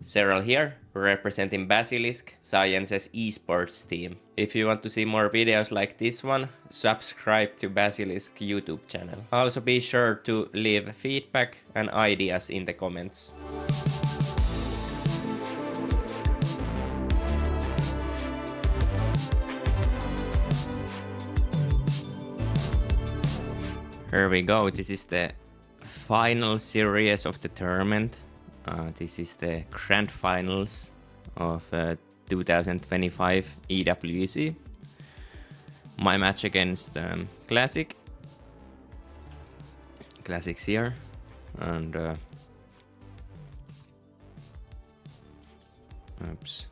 Serral here, representing BASILISK, Science's esports team. If you want to see more videos like this one, subscribe to BASILISK YouTube channel. Also be sure to leave feedback and ideas in the comments. Here we go, this is the final series of the tournament. This is the Grand Finals of 2025 EWC. My match against Classic. Classic's here. And oops.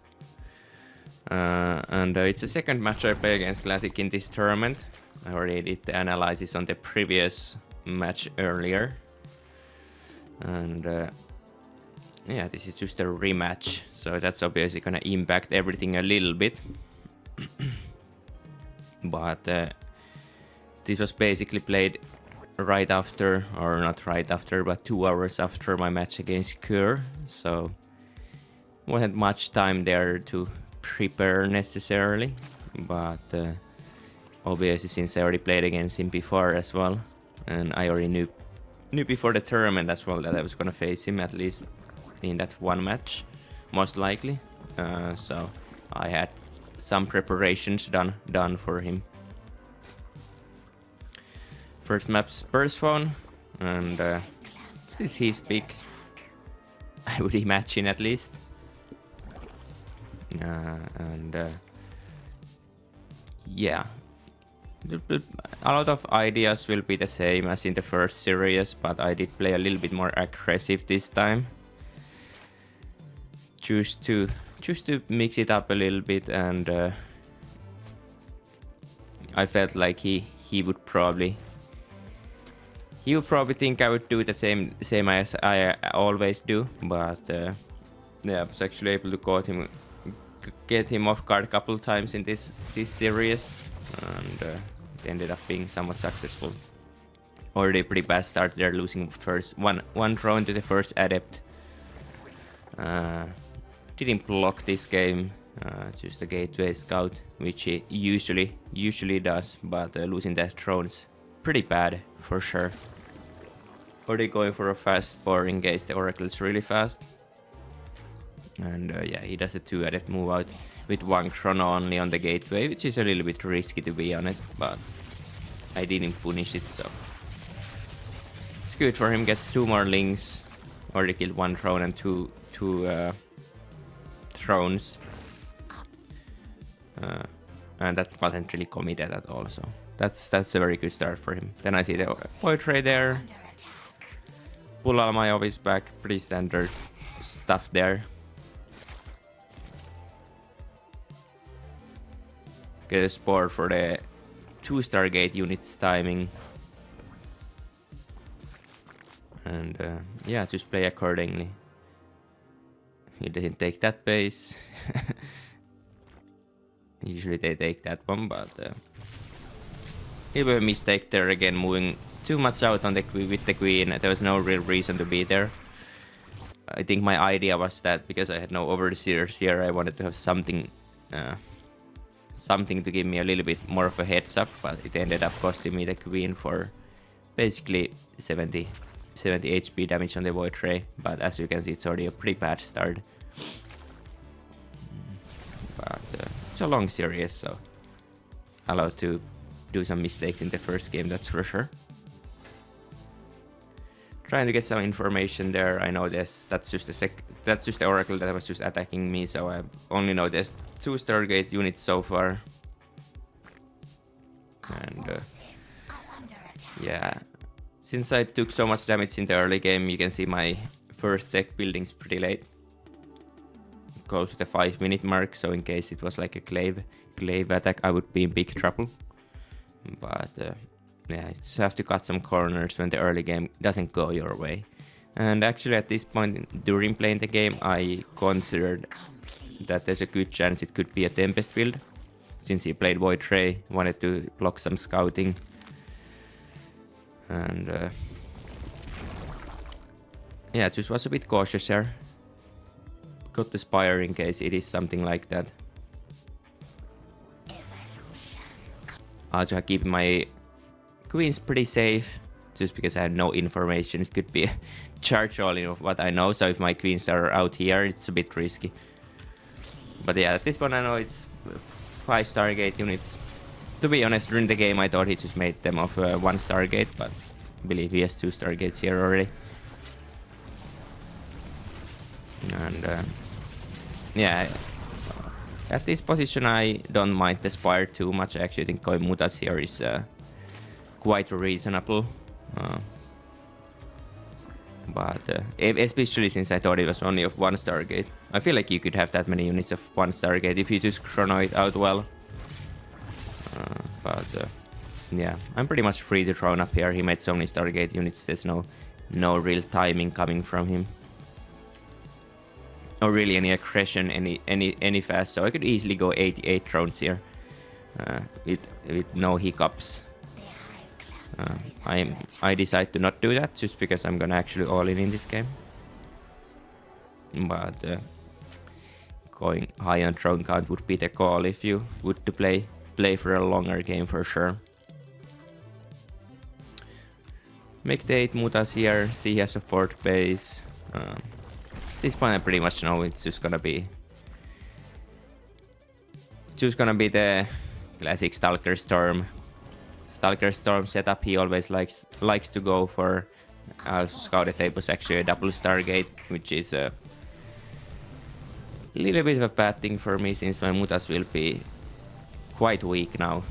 It's the second match I play against Classic in this tournament. I already did the analysis on the previous match earlier. And yeah, this is just a rematch, so that's obviously gonna impact everything a little bit. But this was basically played right after, or not right after, but 2 hours after my match against Kerr, so wasn't much time there to prepare necessarily. But obviously, since I already played against him before as well, and I already knew before the tournament as well that I was gonna face him at least in that one match, most likely. So I had some preparations done for him. First map's Burst Phone, and this is his pick, I would imagine at least. Yeah, a lot of ideas will be the same as in the first series, but I did play a little bit more aggressive this time. Choose to mix it up a little bit, and I felt like he would probably think I would do the same as I always do, but yeah, I was actually able to get him off guard a couple times in this series, and it ended up being somewhat successful. Already a pretty bad start there, losing first one drone to the first adept. Didn't block this game, just a gateway scout, which he usually does, but losing that drone's pretty bad for sure. Already going for a fast spore in case the Oracle's really fast. And yeah, he does a 2 adept move out with 1 chrono only on the gateway, which is a little bit risky to be honest, but I didn't punish it, so it's good for him. Gets 2 more links. Already killed 1 drone and two drones, and that wasn't really committed at all, so that's a very good start for him. Then I see the Void Ray there, pull all my obvious back, pretty standard stuff there. Get a spore for the 2 Stargate units timing, and yeah, just play accordingly. He didn't take that base. Usually they take that one, but it was a mistake there again, moving too much out on with the queen. There was no real reason to be there. I think my idea was that because I had no overseers here, I wanted to have something to give me a little bit more of a heads up, but it ended up costing me the queen for basically 70 HP damage on the Void Ray, but as you can see, it's already a pretty bad start. But it's a long series, so allowed to do some mistakes in the first game, that's for sure. Trying to get some information there. I know that's just the Oracle that was just attacking me, so I only know there's 2 Stargate units so far. And yeah, since I took so much damage in the early game, you can see my first deck building's pretty late. Close to the 5-minute mark, so in case it was like a glaive attack, I would be in big trouble. But yeah, you just have to cut some corners when the early game doesn't go your way. And actually at this point during playing the game, I considered that there's a good chance it could be a Tempest build. Since he played Void Ray, wanted to block some scouting. And yeah, just was a bit cautious here. got the Spire in case it is something like that. I'll just keep my queens pretty safe, just because I have no information. It could be a charge all in of what I know, so if my queens are out here, it's a bit risky. But yeah, at this one I know it's 5 Stargate units. To be honest, during the game I thought he just made them of 1 Stargate, but I believe he has 2 Stargates here already. And yeah, at this position I don't mind the Spire too much. I actually think going Mutas here is quite reasonable. But especially since I thought it was only of 1 Stargate. I feel like you could have that many units of 1 Stargate if you just chrono it out well. But yeah, I'm pretty much free to drone up here. He made so many Stargate units, there's no real timing coming from him. Or really any aggression, any fast, so I could easily go 88 drones here with no hiccups. I decide to not do that just because I'm gonna actually all in this game. But going high on drone count would be the call if you would to play for a longer game for sure. Make the 8 Mutas here, see he has a 4th base. This point I pretty much know it's just gonna be the classic Stalker Storm setup. He always likes to go for. I also scouted it was actually a double Stargate, which is a little bit of a bad thing for me since my Mutas will be quite weak now.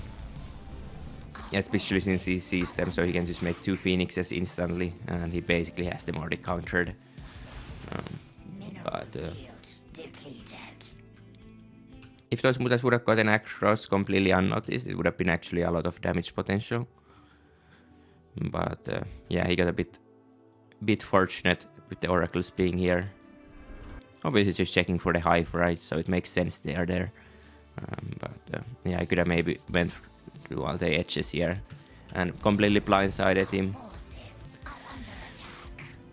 Especially since he sees them, so he can just make 2 Phoenixes instantly, and he basically has them already countered. But if those Mutas would have gotten across completely unnoticed, it would have been actually a lot of damage potential. But yeah, he got a bit fortunate with the Oracles being here. Obviously just checking for the hive, right? So it makes sense they are there. But yeah, I could have maybe went through all the edges here and completely blindsided him.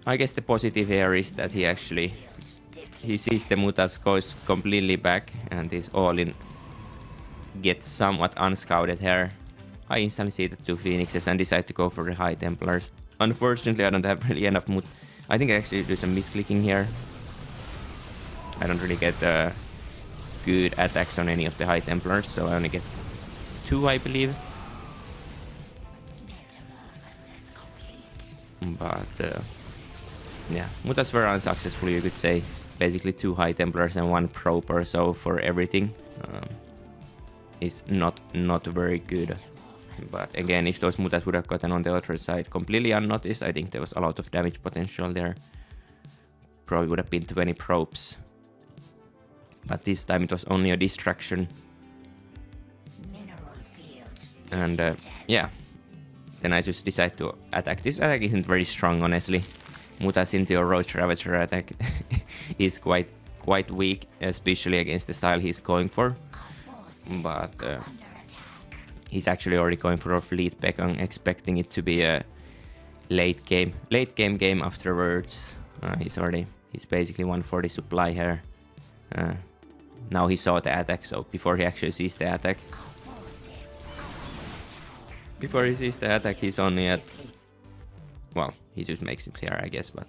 I guess the positive here is that he sees the Mutas goes completely back and this all-in gets somewhat unscouted here. I instantly see the 2 Phoenixes and decide to go for the High Templars. Unfortunately, I don't have really enough Mut. I think I actually do some misclicking here. I don't really get good attacks on any of the High Templars, so I only get 2, I believe. But yeah, Mutas were unsuccessful, you could say. Basically 2 High Templars and 1 Probe or so for everything. Is not very good. But again, if those Mutas would have gotten on the other side completely unnoticed, I think there was a lot of damage potential there. Probably would have been 20 probes. But this time it was only a distraction. And yeah, then I just decided to attack. This attack isn't very strong, honestly. Mutas into a Roach Ravager attack is quite weak, especially against the style he's going for. But he's actually already going for a Fleet Beacon, expecting it to be a late game afterwards. He's basically 140 supply here. Now he saw the attack, so before he actually sees the attack. Before he sees the attack, he's only at... Well, he just makes it here, I guess, but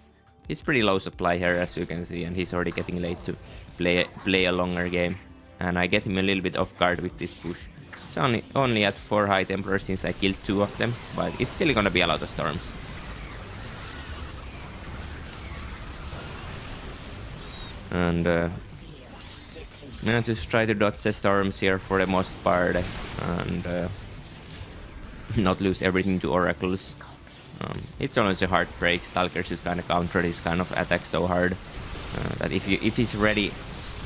it's pretty low supply here, as you can see, and he's already getting late to play a longer game. And I get him a little bit off guard with this push. It's only at 4 High Templars since I killed 2 of them, but it's still gonna be a lot of storms. And just try to dodge the storms here for the most part, and not lose everything to Oracles. It's always a hard break. Stalkers just kind of counter his kind of attack so hard that if he's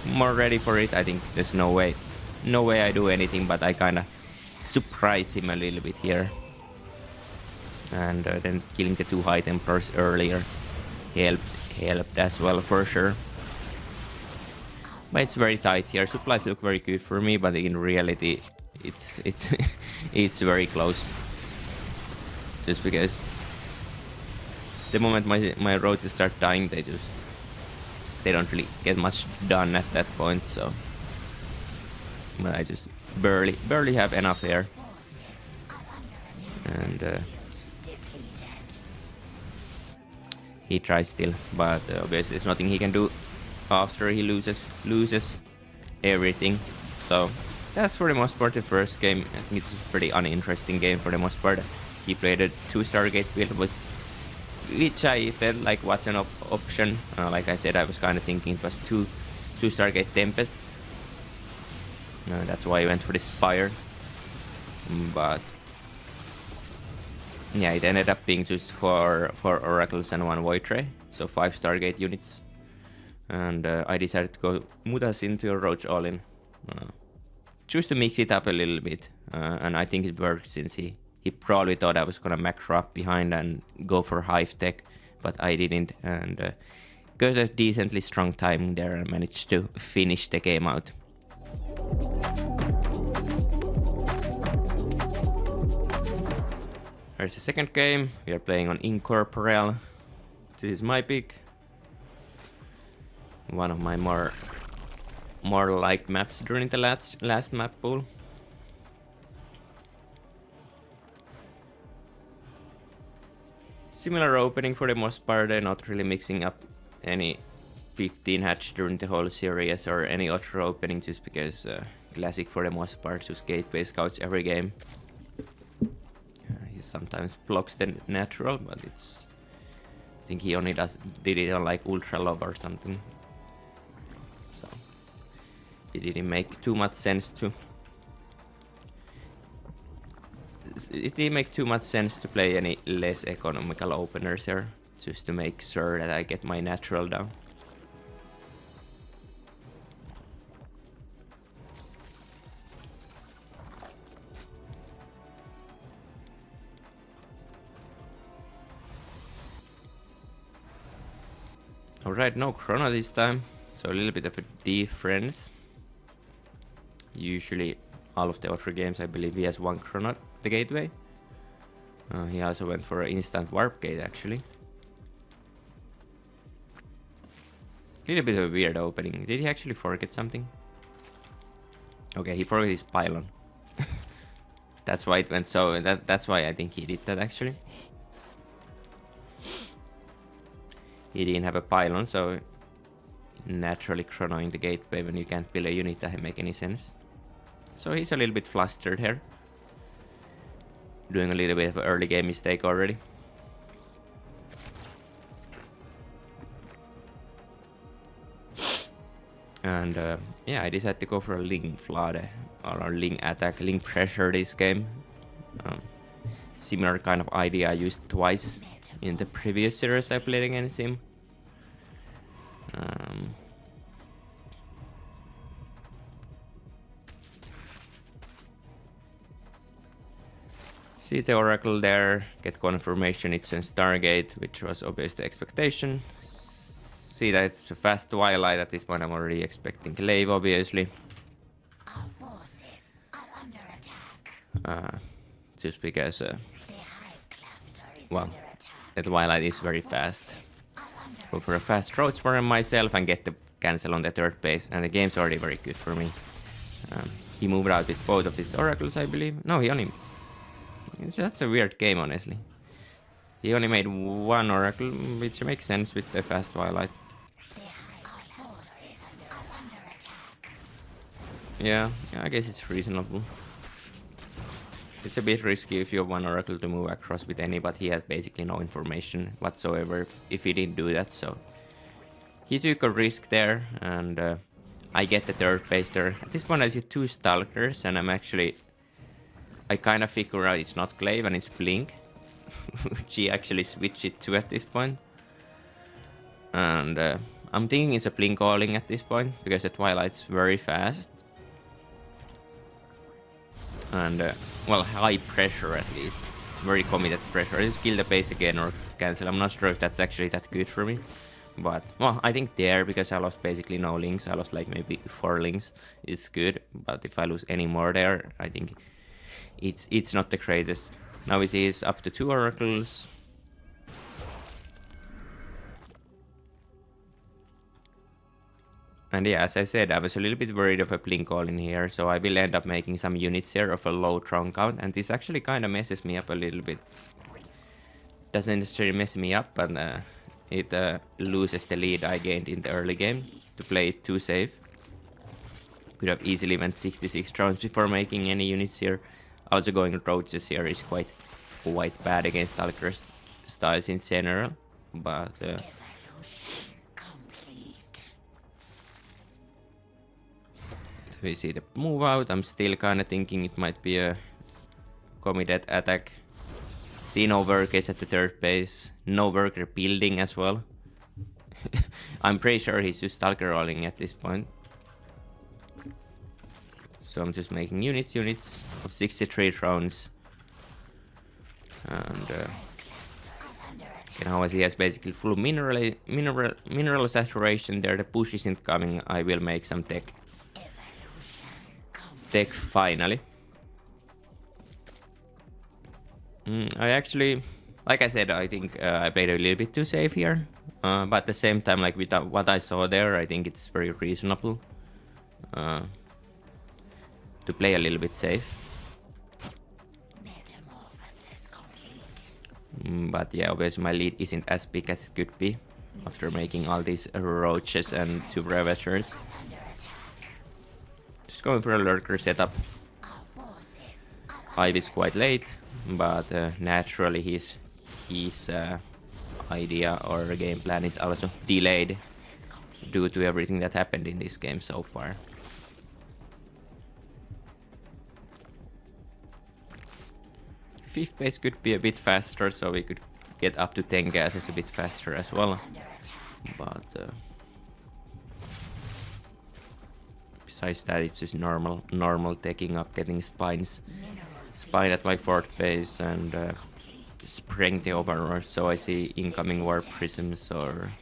more ready for it, I think there's no way I do anything. But I kind of surprised him a little bit here, and then killing the 2 High Templars earlier helped as well for sure. But it's very tight here. Supplies look very good for me, but in reality, it's it's very close. Just because the moment my roaches start dying, they just they don't really get much done at that point, so... But I just barely have enough here. And he tries still, but obviously there's nothing he can do after he loses everything. So that's for the most part the first game. I think it's a pretty uninteresting game for the most part. He played a 2-star gate build, which I felt like was an option. Like I said, I was kind of thinking it was 2-star gate Tempest. That's why I went for the Spire. But yeah, it ended up being just 4 Oracles and 1 Void Ray, so 5 Stargate units. And I decided to go Mutas into a Roach All-in. Just to mix it up a little bit. And I think it worked, since he probably thought I was gonna macro up behind and go for Hive Tech, but I didn't. And got a decently strong timing there and managed to finish the game out. Here's the second game. We are playing on Incorporeal. This is my pick. One of my more liked maps during the last map pool. Similar opening for the most part. They're not really mixing up any 15 hatch during the whole series or any other opening, just because Classic for the most part just gateway scouts every game. He sometimes blocks the natural, but it's... I think he only did it on like Ultra Love or something. So it didn't make too much sense to... It didn't make too much sense to play any less economical openers here, just to make sure that I get my natural down. Alright, no Chrono this time, so a little bit of a difference. Usually, all of the other games, I believe he has 1 Chrono at the gateway. He also went for an instant warp gate, actually. Little bit of a weird opening. Did he actually forget something? Okay, he forgot his pylon. That's why it went so. That's why I think he did that, actually. He didn't have a pylon, so naturally chronoing the gateway when you can't build a unit doesn't make any sense. So he's a little bit flustered here. Doing a little bit of an early game mistake already. And yeah, I decided to go for a Ling Flood or a Ling Attack, Ling Pressure this game. Similar kind of idea I used twice in the previous series I played against him. See the Oracle there, get confirmation it's in Stargate, which was obviously the expectation. See that it's a fast Twilight. At this point I'm already expecting Glaive, obviously. Our forces are under attack. Just because, The Hive cluster is well, under attack. the Twilight is very fast. Go for a fast Roach for myself and get the cancel on the third base, and the game's already very good for me. He moved out with both of his Oracles, I believe. No, he only... That's a weird game, honestly. He only made 1 Oracle, which makes sense with the fast Twilight. Yeah, I guess it's reasonable. It's a bit risky if you have 1 Oracle to move across with any, but he has basically no information whatsoever if he didn't do that, so... He took a risk there, and I get the third base there. At this point I see 2 Stalkers, and I kind of figure out it's not Glaive and it's Blink. Which he actually switched it to at this point. And I'm thinking it's a Blink Calling at this point, because the Twilight's very fast. And, well, high pressure at least. Very committed pressure. I just kill the base again or cancel. I'm not sure if that's actually that good for me. But, well, I think there, because I lost basically no links, I lost like maybe 4 links, it's good. But if I lose any more there, I think it's not the greatest. Now we see he's up to 2 Oracles. And yeah, as I said, I was a little bit worried of a blink all in here, so I will end up making some units here of a low drone count, and this actually kind of messes me up a little bit. Doesn't necessarily mess me up, but it loses the lead I gained in the early game to play it too safe. Could have easily went 66 drones before making any units here. Also going roaches here is quite bad against Stalker's styles in general, but we see the move out. I'm still kind of thinking it might be a committed attack. See no workers at the third base, no worker building as well. I'm pretty sure he's just Stalker rolling at this point. So I'm just making units of 63 drones. And now as he has basically full mineral saturation there, the push isn't coming, I will make some tech. Tech finally. I actually, like I said, I think I played a little bit too safe here. But at the same time, like with what I saw there, I think it's very reasonable to play a little bit safe. But yeah, obviously my lead isn't as big as it could be after making all these roaches and 2 ravagers. Just going for a lurker setup. Ivy's quite late, but naturally his idea or game plan is also delayed due to everything that happened in this game so far. Fifth base could be a bit faster, so we could get up to 10 gases a bit faster as well. But besides that, it's just normal taking up, getting spine at my fourth base and spraying the overlord. So I see incoming warp prisms or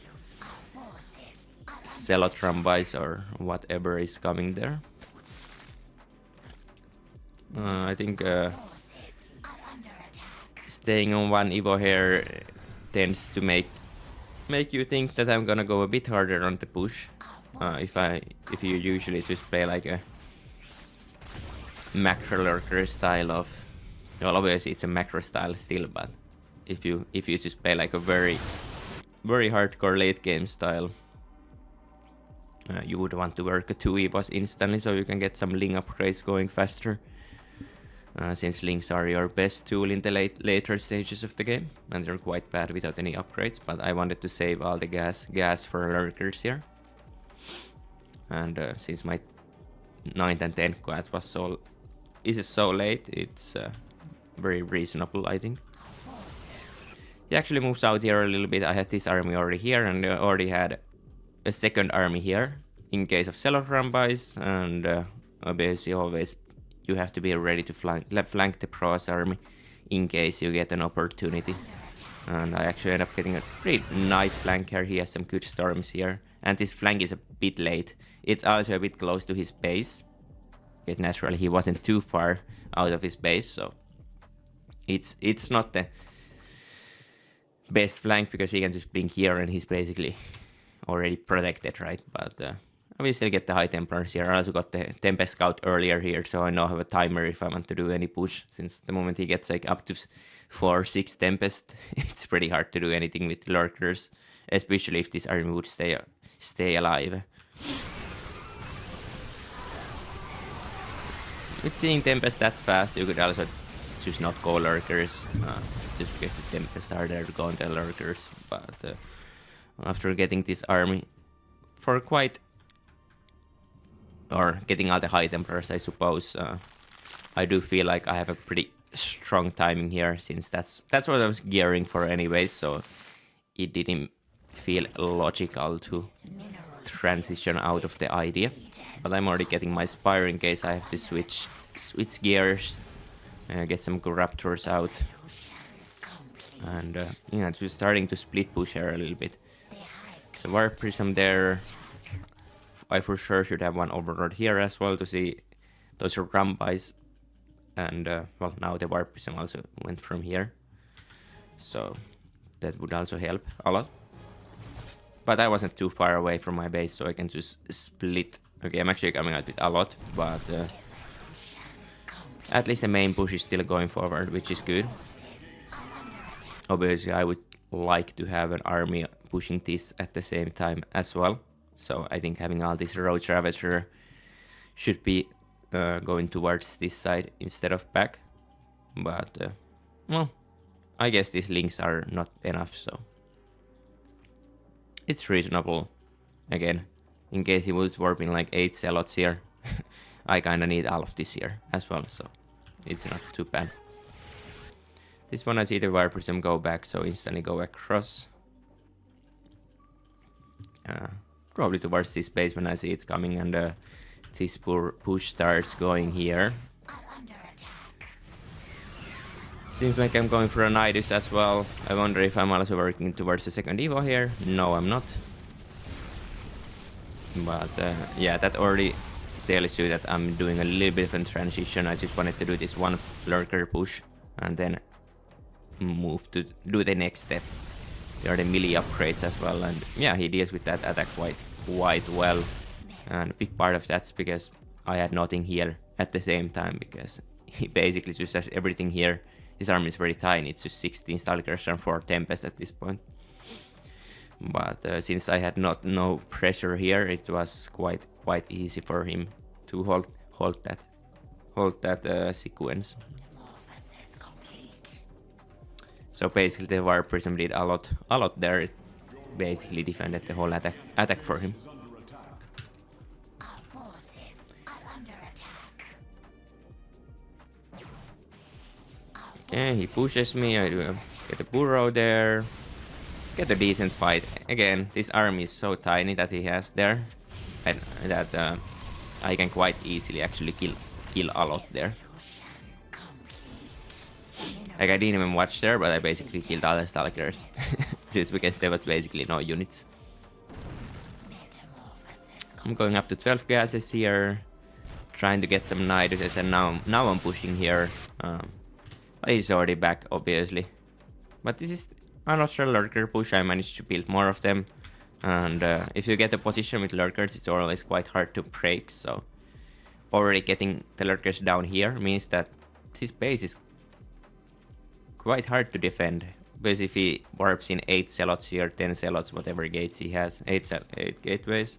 Celotrambies or whatever is coming there. I think staying on 1 Evo here tends to make you think that I'm gonna go a bit harder on the push. If you usually just play like a macro lurker style of, well, obviously it's a macro style still, but if you just play like a very hardcore late game style, you would want to work a 2 Evos instantly so you can get some Ling upgrades going faster. Since Lings are your best tool in the later stages of the game, and they're quite bad without any upgrades, but I wanted to save all the gas for lurkers here. And since my 9th and 10th quad is so late, it's very reasonable, I think. He actually moves out here a little bit. I had this army already here, and I already had a second army here in case of Celotrambies, and obviously always you have to be ready to flank the Pro's army in case you get an opportunity. And I actually end up getting a pretty nice flank here. He has some good storms here. And this flank is a bit late. It's also a bit close to his base. Yet naturally he wasn't too far out of his base, so it's not the best flank because he can just blink here and he's basically already protected, right? But I will still get the high Templars here. I also got the Tempest Scout earlier here, so I now have a timer if I want to do any push, since the moment he gets like up to 4-6 Tempest, it's pretty hard to do anything with lurkers, especially if this army would stay alive. With seeing Tempest that fast, you could also just not go lurkers, just because the Tempest are there to go on the lurkers, but after getting this army for getting all the high Templars, I suppose, I do feel like I have a pretty strong timing here, since that's what I was gearing for anyways, so it didn't feel logical to transition out of the idea. But I'm already getting my Spire in case I have to switch gears, get some Raptors out, and yeah, just starting to split push here a little bit. So Warp Prism there. I for sure should have one Overlord here as well to see those Rambies. And well, now the Warp Prism also went from here, so that would also help a lot. But I wasn't too far away from my base, so I can just split. Okay, I'm actually coming out with a lot, but at least the main push is still going forward, which is good. Obviously, I would like to have an army pushing this at the same time as well. So I think having all this Roach Ravager should be going towards this side instead of back. But, well, I guess these links are not enough, so it's reasonable. Again, in case he was warping like 8 Zealots here, I kinda need all of this here as well, so it's not too bad. This one I see the Wire Prism go back, so instantly go across. Probably towards this base when I see it's coming, and this push starts going here. Seems like I'm going for a Nidus as well. I wonder if I'm also working towards the second Evo here. No, I'm not. But yeah, that already tells you that I'm doing a little bit of a transition. I just wanted to do this one lurker push and then move to do the next step. There are the melee upgrades as well, and yeah, he deals with that attack quite well. And a big part of that's because I had nothing here at the same time, because he basically just has everything here. His army is very tiny, it's just 16 Stalkers and 4 Tempest at this point. But since I had no pressure here, it was quite easy for him to hold that sequence. So basically the Wire Prism did a lot there. It basically defended the whole attack for him. Okay, he pushes me, I get a burrow there. Get a decent fight. Again, this army is so tiny that he has there, and that I can quite easily actually kill a lot there. Like, I didn't even watch there, but I basically killed all the Stalkers. Just because there was basically no units. I'm going up to 12 gases here, trying to get some Nidus, and now I'm pushing here. He's already back, obviously. But this is another lurker push. I managed to build more of them. And if you get a position with lurkers, it's always quite hard to break. So already getting the lurkers down here means that his base is quite hard to defend. Because if he warps in 8 Zealots here, 10 Zealots, whatever gates he has, 8 gateways,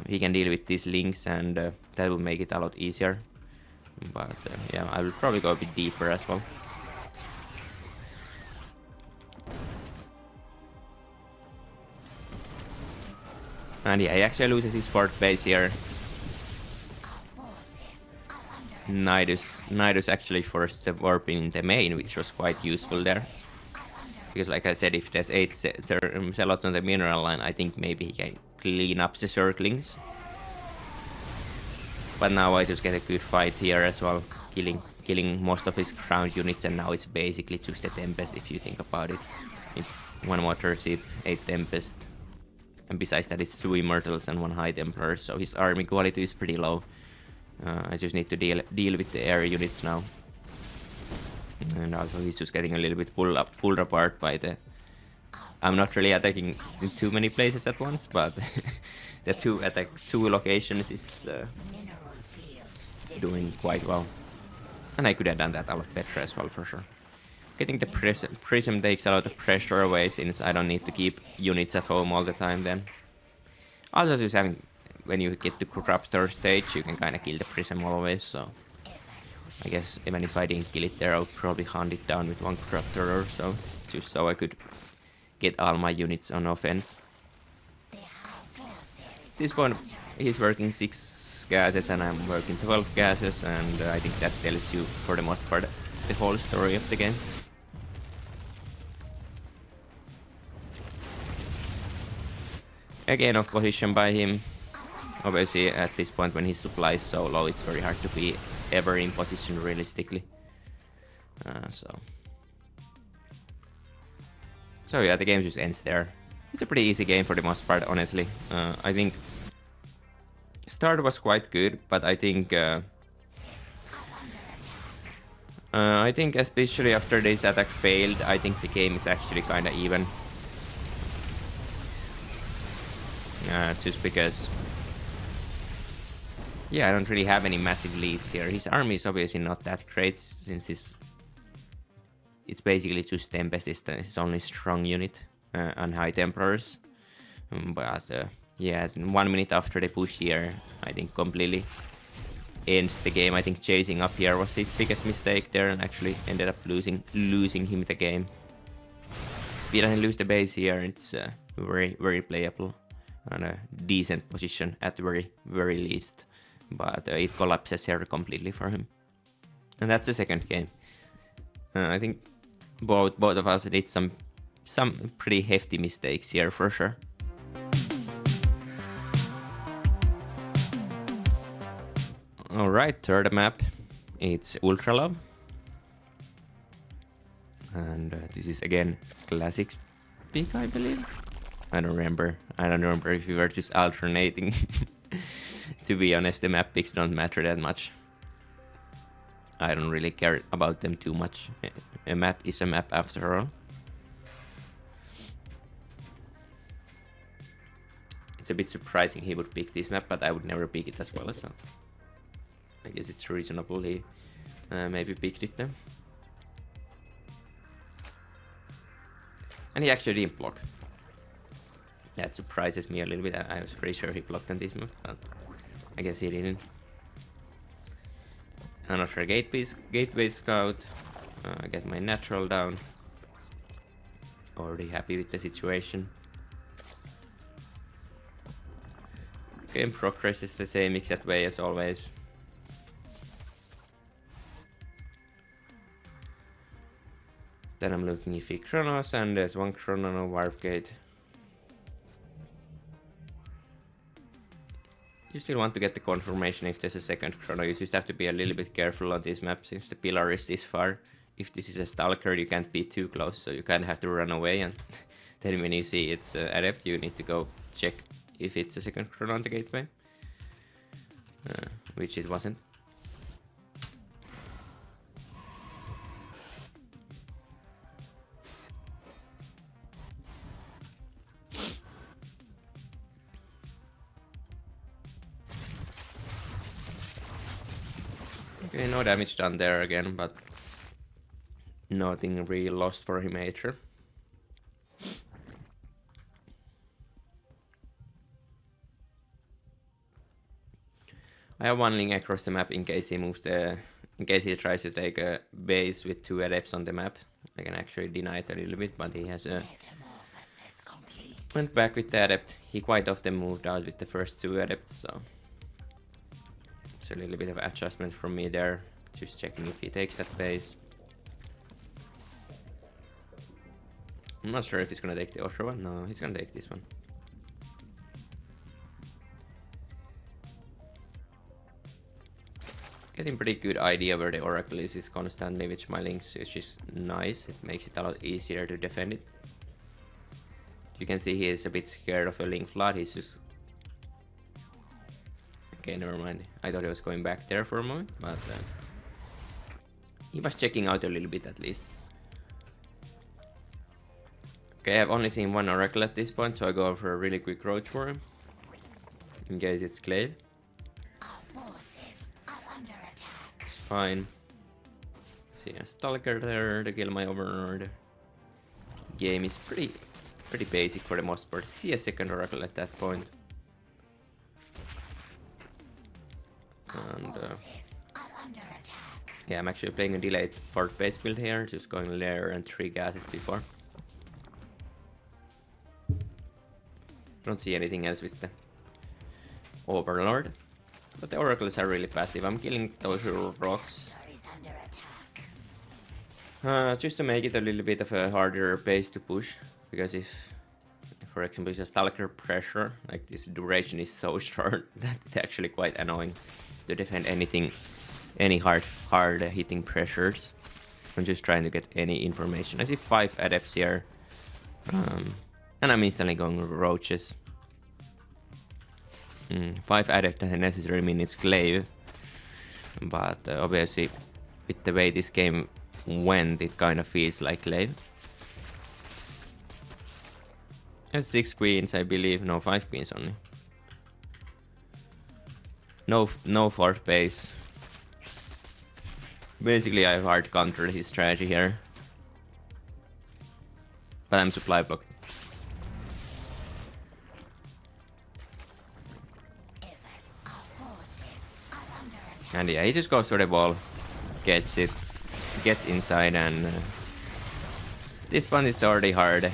he can deal with these links, and that will make it a lot easier. But yeah, I will probably go a bit deeper as well. And yeah, he actually loses his 4th base here. Nidus actually forced the warping in the main, which was quite useful there. Because like I said, if there's 8 Zealots on the mineral line, I think maybe he can clean up the circlings. But now I just get a good fight here as well, killing most of his ground units, and now it's basically just a Tempest if you think about it. It's 1 Water Seed, 8 Tempest, and besides that it's 2 Immortals and 1 High Templar, so his army quality is pretty low. I just need to deal with the air units now. And also he's just getting a little bit pulled apart by the... I'm not really attacking in too many places at once, but the 2 locations is doing quite well. And I could have done that a lot better as well, for sure. Getting the prism takes a lot of pressure away, since I don't need to keep units at home all the time then. Also just having... When you get to Corruptor stage, you can kind of kill the prism always, so... I guess even if I didn't kill it there, I would probably hunt it down with 1 Corruptor or so. Just so I could get all my units on offense. At this point, he's working 6 gases and I'm working 12 gases, and I think that tells you, for the most part, the whole story of the game. Again, off position by him. Obviously, at this point, when his supply is so low, it's very hard to be ever in position realistically. So yeah, the game just ends there. It's a pretty easy game for the most part, honestly. I think start was quite good, but I think especially after this attack failed, I think the game is actually kind of even. just because... Yeah, I don't really have any massive leads here. His army is obviously not that great, since it's basically just Tempest is his only strong unit, and High Templars. But yeah, 1 minute after the push here, I think completely ends the game. I think chasing up here was his biggest mistake there, and actually ended up losing him the game. If he doesn't lose the base here, it's very playable and a decent position at very least. But it collapses here completely for him, and that's the second game. I think both of us did some pretty hefty mistakes here for sure. Alright, third map, it's Ultra Love. And this is again Classics pick, I believe. I don't remember if we were just alternating. To be honest, the map picks don't matter that much. I don't really care about them too much. A map is a map after all. It's a bit surprising he would pick this map, but I would never pick it as well, so I guess it's reasonable he maybe picked it then. And he actually didn't block. That surprises me a little bit. I was pretty sure he blocked on this move, but I guess he didn't. Another gateway scout. Get my natural down. Already happy with the situation. Game progress is the same exact way as always. Then I'm looking if he chronos, and there's one chrono, no warp gate. You still want to get the confirmation if there's a second chrono. You just have to be a little bit careful on this map since the pillar is this far. If this is a stalker, you can't be too close, so you kind of have to run away, and then when you see it's adept, you need to go check if it's a second chrono on the gateway. Which it wasn't. Okay, no damage done there again, but nothing really lost for him either. I have one link across the map in case he moves in case he tries to take a base with 2 adepts on the map. I can actually deny it a little bit, but he has went back with the adept. He quite often moved out with the first 2 adepts, so it's a little bit of adjustment from me there. Just checking if he takes that base. I'm not sure if he's gonna take the Osho one. No, he's gonna take this one. Getting pretty good idea where the Oracle is constantly with my links, which is nice. It makes it a lot easier to defend it. You can see he is a bit scared of a link flood. He's just... Okay, never mind. I thought he was going back there for a moment, but he was checking out a little bit at least. Okay, I've only seen one Oracle at this point, so I go for a really quick roach for him. In case it's Clave. Fine. See a Stalker there to kill my Overlord. Game is pretty basic for the most part. See a second Oracle at that point. And yeah, I'm actually playing a delayed fort base build here, just going lair and 3 gases before. Don't see anything else with the Overlord. But the Oracles are really passive. I'm killing those rocks. Just to make it a little bit of a harder base to push. Because if for example, it's a Stalker pressure, like this duration is so short that it's actually quite annoying to defend any hard hitting pressures. I'm just trying to get any information. I see 5 adepts here. And I'm instantly going roaches. 5 adept doesn't necessarily mean it's Glaive, but obviously with the way this game went, it kind of feels like Glaive. There's 6 queens, I believe. No, 5 queens only. No fourth base. Basically, I have hard countered his strategy here. But I'm supply blocked. And yeah, he just goes for the ball, gets it, gets inside, and this one is already hard.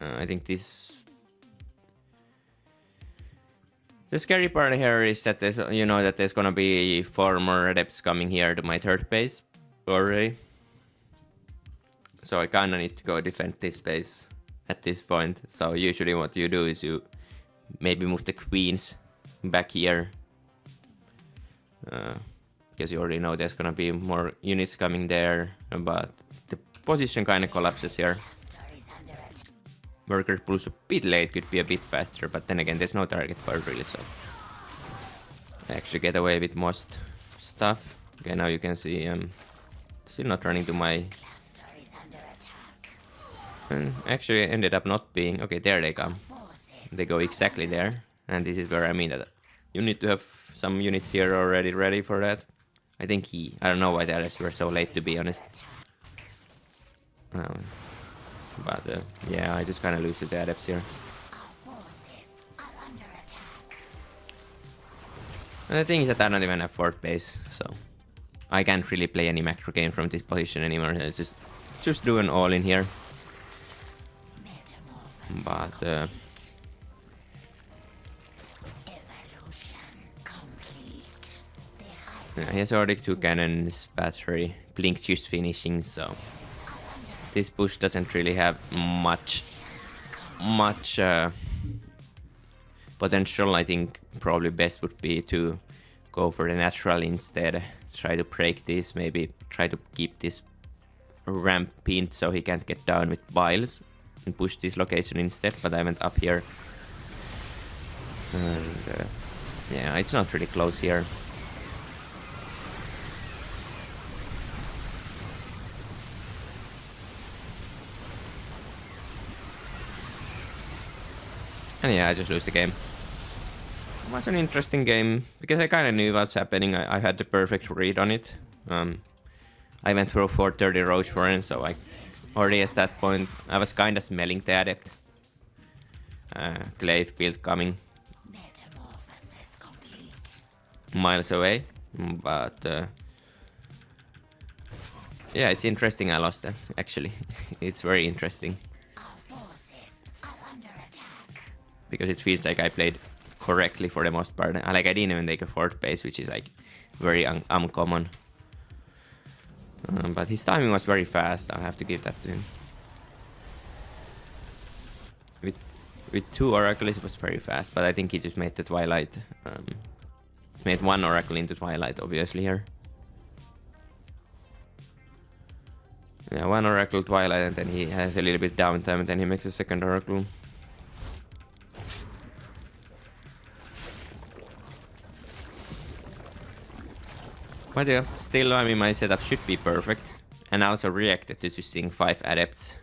I think this... The scary part here is that there's, you know, that there's gonna be 4 more adepts coming here to my third base already. So I kinda need to go defend this base at this point. So usually what you do is you maybe move the queens back here. Because you already know there's gonna be more units coming there. But the position kinda collapses here. Worker pulls a bit late, could be a bit faster, but then again there's no target for it really, so I actually get away with most stuff. Okay, now you can see still not running to my... And actually ended up not being... Okay, there they come. They go exactly there, and this is where I mean that you need to have some units here already ready for that. I think I don't know why the others were so late, to be honest. But yeah, I just kind of lose to the adepts here. And the thing is that I don't even have fourth base, so I can't really play any macro game from this position anymore. It's just do an all in here. But yeah, he has already 2 cannons, battery, Blink's just finishing, so this push doesn't really have much potential. I think probably best would be to go for the natural instead. Try to break this, maybe try to keep this ramp pinned so he can't get down with biles and push this location instead, but I went up here. And yeah, it's not really close here. And yeah, I just lose the game. It was an interesting game, because I kind of knew what's happening. I had the perfect read on it. I went through 430 Roach for him, so I already at that point, I was kind of smelling the adept. Glaive build coming miles away, but yeah, it's interesting I lost that, actually. It's very interesting. Because it feels like I played correctly for the most part. Like, I didn't even take a fourth base, which is like very uncommon. But his timing was very fast, I'll have to give that to him. With 2 oracles it was very fast, but I think he just made the Twilight. Made 1 oracle into Twilight, obviously, here. Yeah, 1 oracle Twilight, and then he has a little bit downtime, and then he makes a 2nd oracle. But yeah, still, I mean, my setup should be perfect. And I also reacted to just seeing 5 adepts.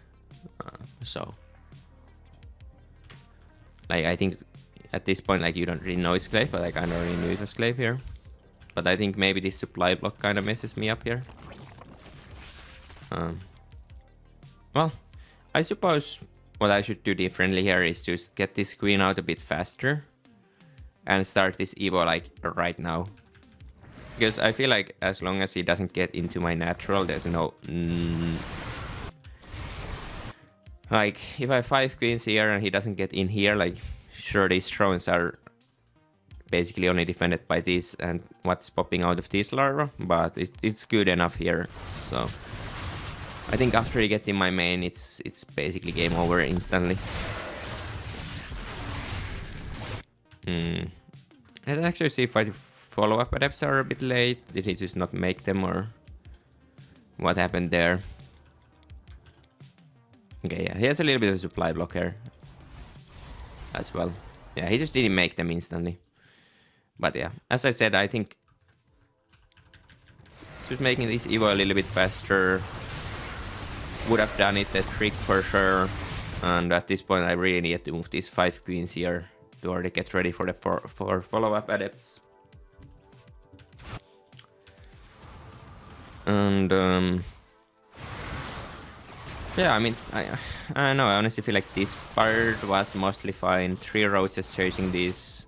So... Like, I think at this point, like, you don't really know it's Glaive, but I kind of already knew it was Glaive here. But I think maybe this supply block kind of messes me up here. Well, I suppose what I should do differently here is just get this queen out a bit faster. And start this Evo, like, right now. Because I feel like as long as he doesn't get into my natural, there's no... Like, if I have 5 queens here and he doesn't get in here, like, sure, these thrones are basically only defended by this and what's popping out of this larva, but it's good enough here, so... I think after he gets in my main, it's basically game over instantly. Let's actually see if I... Follow-up adepts are a bit late. Did he just not make them, or what happened there? Okay, yeah, he has a little bit of a supply block here as well. Yeah, he just didn't make them instantly. But yeah, as I said, I think just making this Evo a little bit faster would have done it the trick for sure. And at this point, I really need to move these 5 queens here to already get ready for the for follow-up adepts. And yeah, I mean, I know, I honestly feel like this part was mostly fine. 3 roaches chasing this,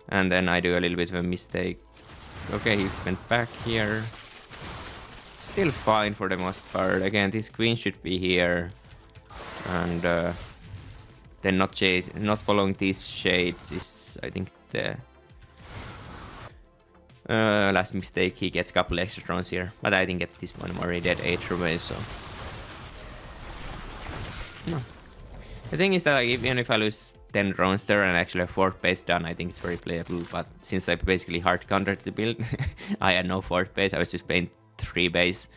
and then I do a little bit of a mistake. Okay, he went back here. Still fine for the most part. Again, this queen should be here, and then not following these shades is, I think, the last mistake. He gets a couple extra drones here, but I think at this point I'm already dead 8 away, so no. The thing is that, like, even if I lose 10 drones there and actually a 4th base done, I think it's very playable. But since I basically hard countered the build, I had no 4th base. I was just playing 3 base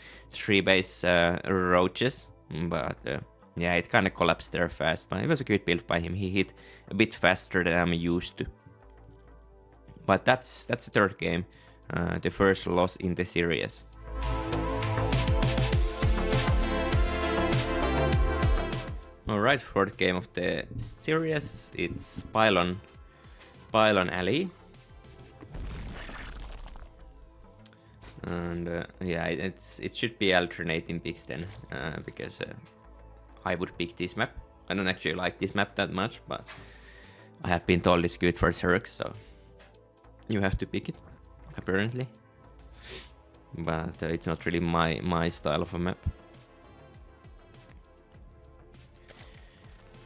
roaches. But yeah, it kind of collapsed there fast. But it was a good build by him. He hit a bit faster than I'm used to. But that's the 3rd game, the first loss in the series. Alright, 4th game of the series. It's Pylon Alley. And yeah, it should be alternating picks then, because I would pick this map. I don't actually like this map that much, but I have been told it's good for Zerg, so you have to pick it, apparently. But it's not really my style of a map.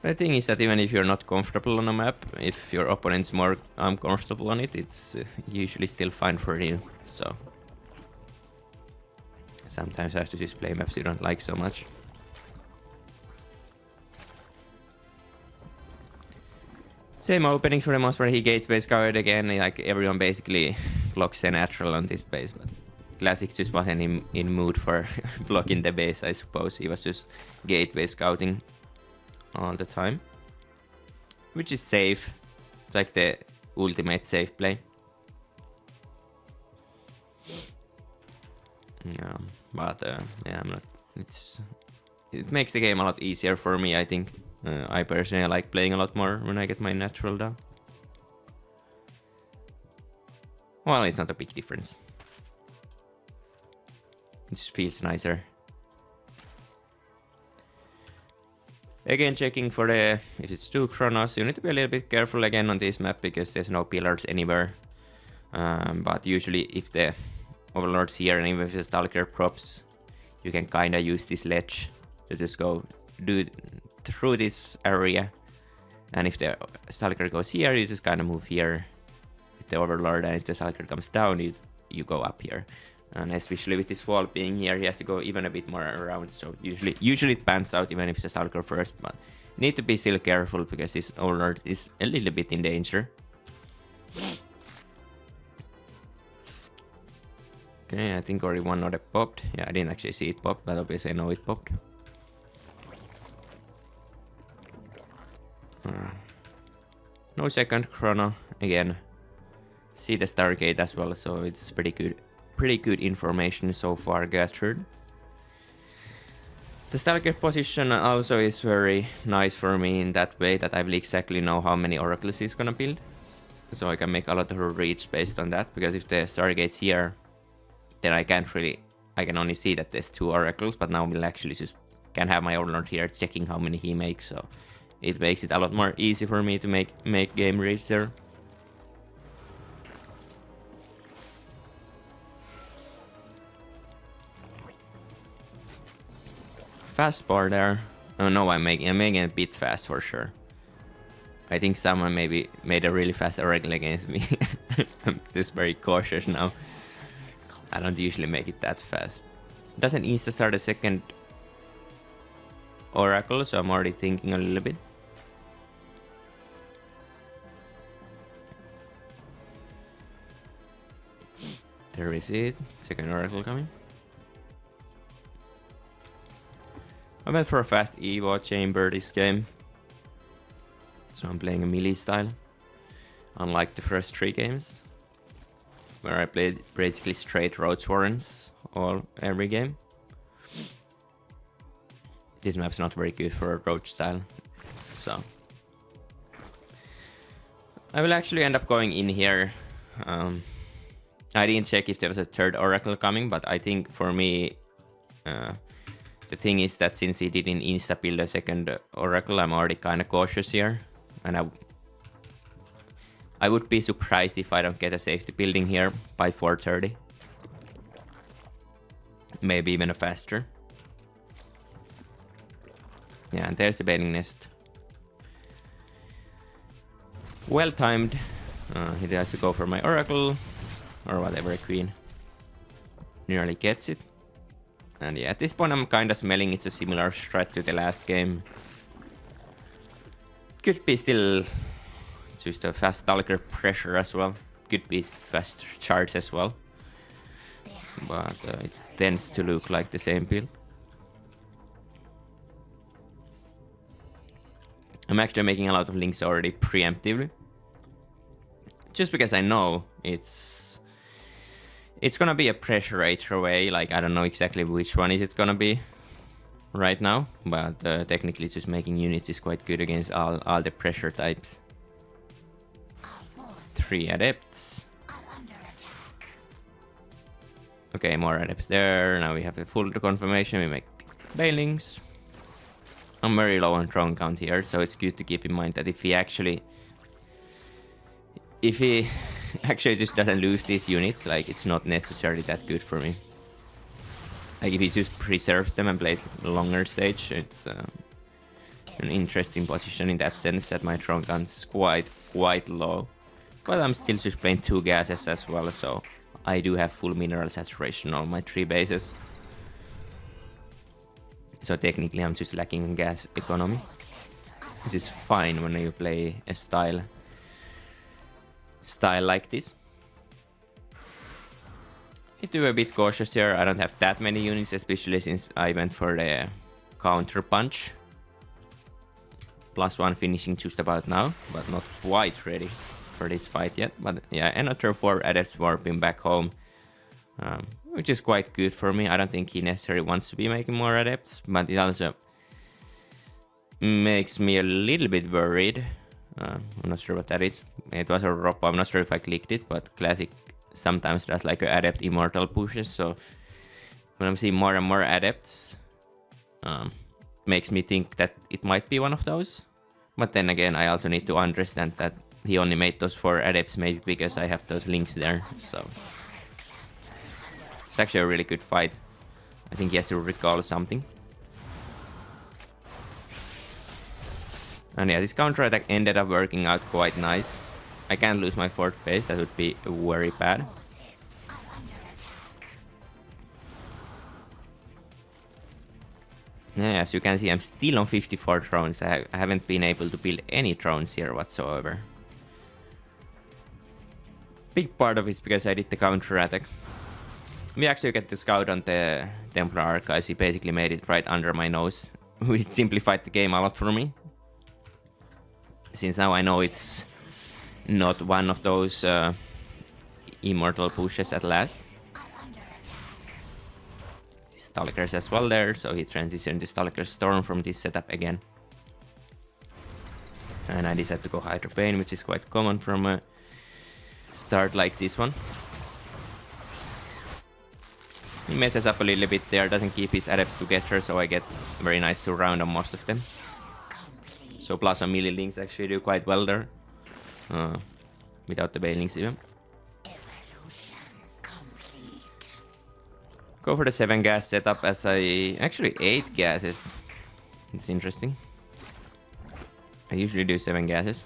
The thing is that even if you're not comfortable on a map, if your opponent's more uncomfortable on it, it's usually still fine for you. So sometimes I have to just play maps you don't like so much. Same openings for the most part. He gateway scoured again. Like, everyone basically blocks a natural on this base, but Classic just wasn't in mood for blocking the base, I suppose. He was just gateway scouting all the time, which is safe. It's like the ultimate safe play. Yeah, but yeah, I'm not. It makes the game a lot easier for me, I think. I personally like playing a lot more when I get my natural down. Well, it's not a big difference. It just feels nicer. Again, checking for the, if it's 2 chronos, you need to be a little bit careful again on this map because there's no pillars anywhere. But usually if the overlord's here and even if the stalker props, you can kinda use this ledge to just go do through this area. And if the stalker goes here, you just kinda move here with the overlord, and if the stalker comes down, you go up here. And especially with this wall being here, he has to go even a bit more around. So usually it pans out even if it's a stalker first, but you need to be still careful because this overlord is a little bit in danger. Okay, I think already one order popped. Yeah, I didn't actually see it pop, but obviously I know it popped. No second chrono again. See the Stargate as well, so it's pretty good information so far gathered. The Stargate position also is very nice for me in that way that I will exactly know how many oracles he's gonna build. So I can make a lot of reads based on that, because if the Stargate's here, then I can only see that there's 2 oracles, but now we'll actually just can have my overlord here checking how many he makes, so it makes it a lot more easy for me to make game reads there. Fast bar there. Oh no, I'm making a bit fast for sure. I think someone maybe made a really fast oracle against me. I'm just very cautious now. I don't usually make it that fast. It doesn't insta start a second oracle, so I'm already thinking a little bit. There is it. Second oracle coming. I went for a fast Evo chamber this game. So I'm playing a melee style. Unlike the first 3 games, where I played basically straight Roach Warrens every game. This map's not very good for a Roach style. So I will actually end up going in here. I didn't check if there was a third Oracle coming, but I think for me, the thing is that since he didn't insta-build a second Oracle, I'm already kind of cautious here. And I would be surprised if I don't get a safety building here by 4:30. Maybe even a faster. Yeah, and there's the baiting nest. Well timed. He has to go for my Oracle. Or whatever, Queen. Nearly gets it. And yeah, at this point I'm kinda smelling it's a similar strat to the last game. Could be still just a fast Stalker pressure as well. Could be fast charge as well. But it tends to look like the same build. I'm actually making a lot of links already preemptively. Just because I know it's gonna be a pressure either way. Like, I don't know exactly which one is it gonna be right now, but technically just making units is quite good against all the pressure types. 3 adepts. Okay, more adepts there. Now we have a full confirmation. We make bailings. I'm very low on drone count here, so it's good to keep in mind that if he actually just doesn't lose these units, like, it's not necessarily that good for me. Like, if he just preserves them and plays a longer stage, it's an interesting position in that sense that my drone count is quite low. But I'm still just playing 2 gases as well, so I do have full mineral saturation on my 3 bases. So technically I'm just lacking in gas economy, which is fine when you play a style like this. Need to be a bit cautious here. I don't have that many units, especially since I went for the counter punch. +1 finishing just about now, but not quite ready for this fight yet. But yeah, another 4 adepts warping back home, which is quite good for me. I don't think he necessarily wants to be making more adepts, but it also makes me a little bit worried. I'm not sure what that is. It was a ROP. I'm not sure if I clicked it, but Classic sometimes does like a adept immortal pushes. So when I'm seeing more and more adepts, makes me think that it might be one of those. But then again, I also need to understand that he only made those 4 adepts maybe because I have those links there. So it's actually a really good fight. I think he has to recall something. And yeah, this counter attack ended up working out quite nice. I can't lose my 4th base, that would be very bad. Yeah, as you can see, I'm still on 54 drones. I haven't been able to build any drones here whatsoever. Big part of it is because I did the counter attack. We actually get the scout on the Templar Archives. He basically made it right under my nose, which simplified the game a lot for me. Since now I know it's not one of those immortal pushes at last. Stalkers as well there, so he transitioned to Stalker Storm from this setup again. And I decided to go Hydropane, which is quite common from a start like this one. He messes up a little bit there, doesn't keep his adepts together, so I get a very nice surround on most of them. So +1 melee links actually do quite well there, without the bailings even. Go for the 7 gas setup as I actually 8 gases. It's interesting. I usually do 7 gases.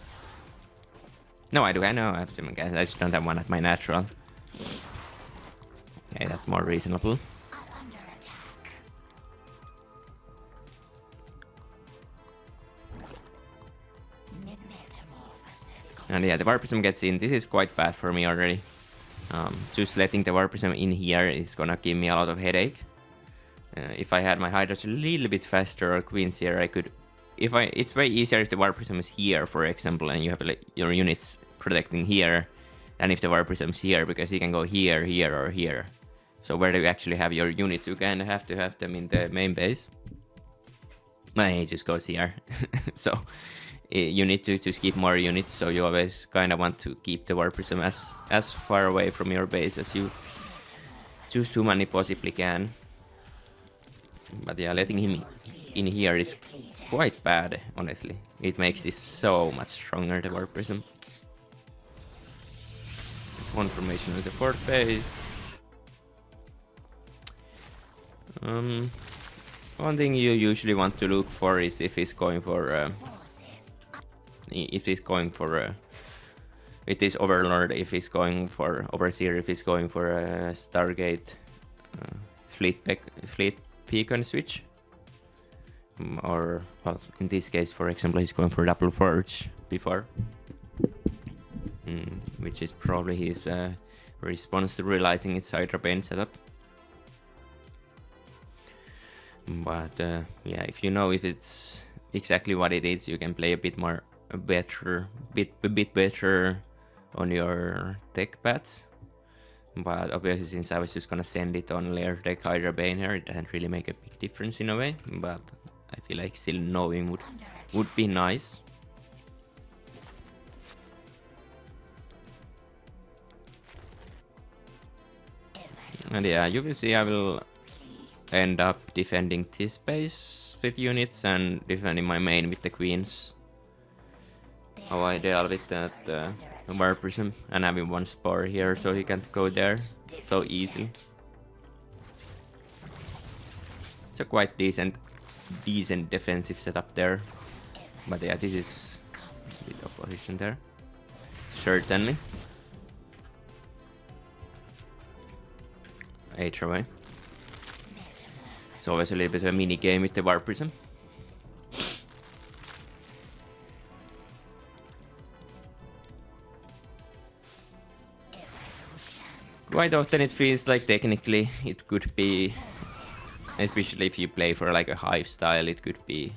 No, I do. I know I have 7 gases. I just don't have one at my natural. Okay, that's more reasonable. And yeah, the Warpism gets in. This is quite bad for me already. Just letting the Warpism in here is gonna give me a lot of headache. If I had my Hydras a little bit faster or Queens here, I could... It's way easier if the Warpism is here, for example, and you have like, your units protecting here, than if the Warpism is here, because you can go here, here, or here. So where do you actually have your units? You kind of have to have them in the main base. And he just goes here. So you need to skip more units, so you always kind of want to keep the War Prism as far away from your base as you choose to many possibly can. But yeah, letting him in here is quite bad, honestly. It makes this so much stronger, the War Prism. Confirmation of the fourth base. One thing you usually want to look for is if he's going for it is Overlord, if he's going for Overseer, if he's going for a Stargate, Fleet Beacon switch, or well, in this case, for example, he's going for Double Forge before, which is probably his response to realizing its Hydra Bane setup. But yeah, if you know if it's exactly what it is, you can play a bit better on your tech paths. But obviously, since I was just gonna send it on layer deck Hydra Bane here, it doesn't really make a big difference in a way. But I feel like still knowing would be nice. And yeah, you will see I will end up defending this base with units and defending my main with the queens. How I deal with that War Prism and having one spore here so he can't go there so easily. It's a quite decent defensive setup there. But yeah, this is a bit of opposition there. Certainly. 8 away. It's always a little bit of a mini game with the War Prism. Quite often it feels like technically it could be, especially if you play for like a hive style, it could be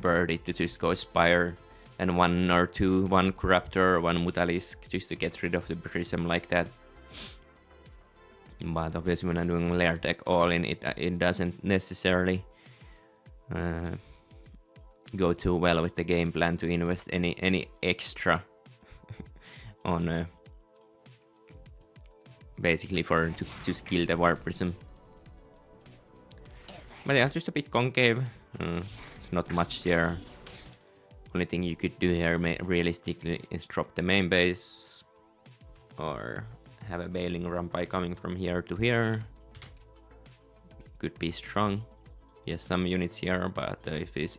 worth it to just go Spire and one Corruptor, one Mutalisk just to get rid of the Prism like that. But obviously when I'm doing layer deck all in, it doesn't necessarily go too well with the game plan to invest any extra on basically to skill the War Prism. But yeah, just a bit concave. It's not much there. Only thing you could do here realistically is drop the main base or have a bailing rampai coming from here to here. Could be strong. Yes, some units here, but if this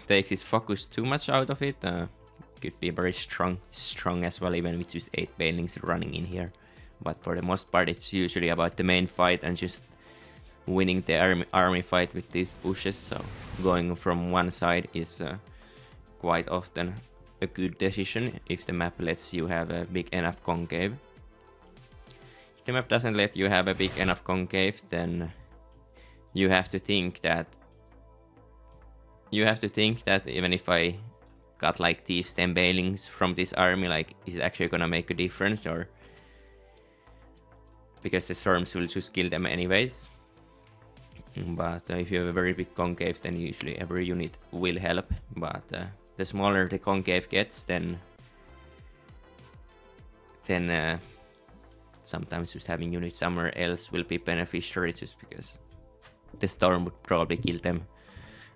takes his focus too much out of it, could be very strong as well, even with just 8 bailings running in here. But for the most part, it's usually about the main fight and just winning the army fight with these pushes. So going from one side is quite often a good decision if the map lets you have a big enough concave. If the map doesn't let you have a big enough concave, then you have to think that even if I got like these 10 bailings from this army, like, is it actually gonna make a difference? Or because the storms will just kill them anyways. But if you have a very big concave, then usually every unit will help. But the smaller the concave gets, then sometimes just having units somewhere else will be beneficial, just because the storm would probably kill them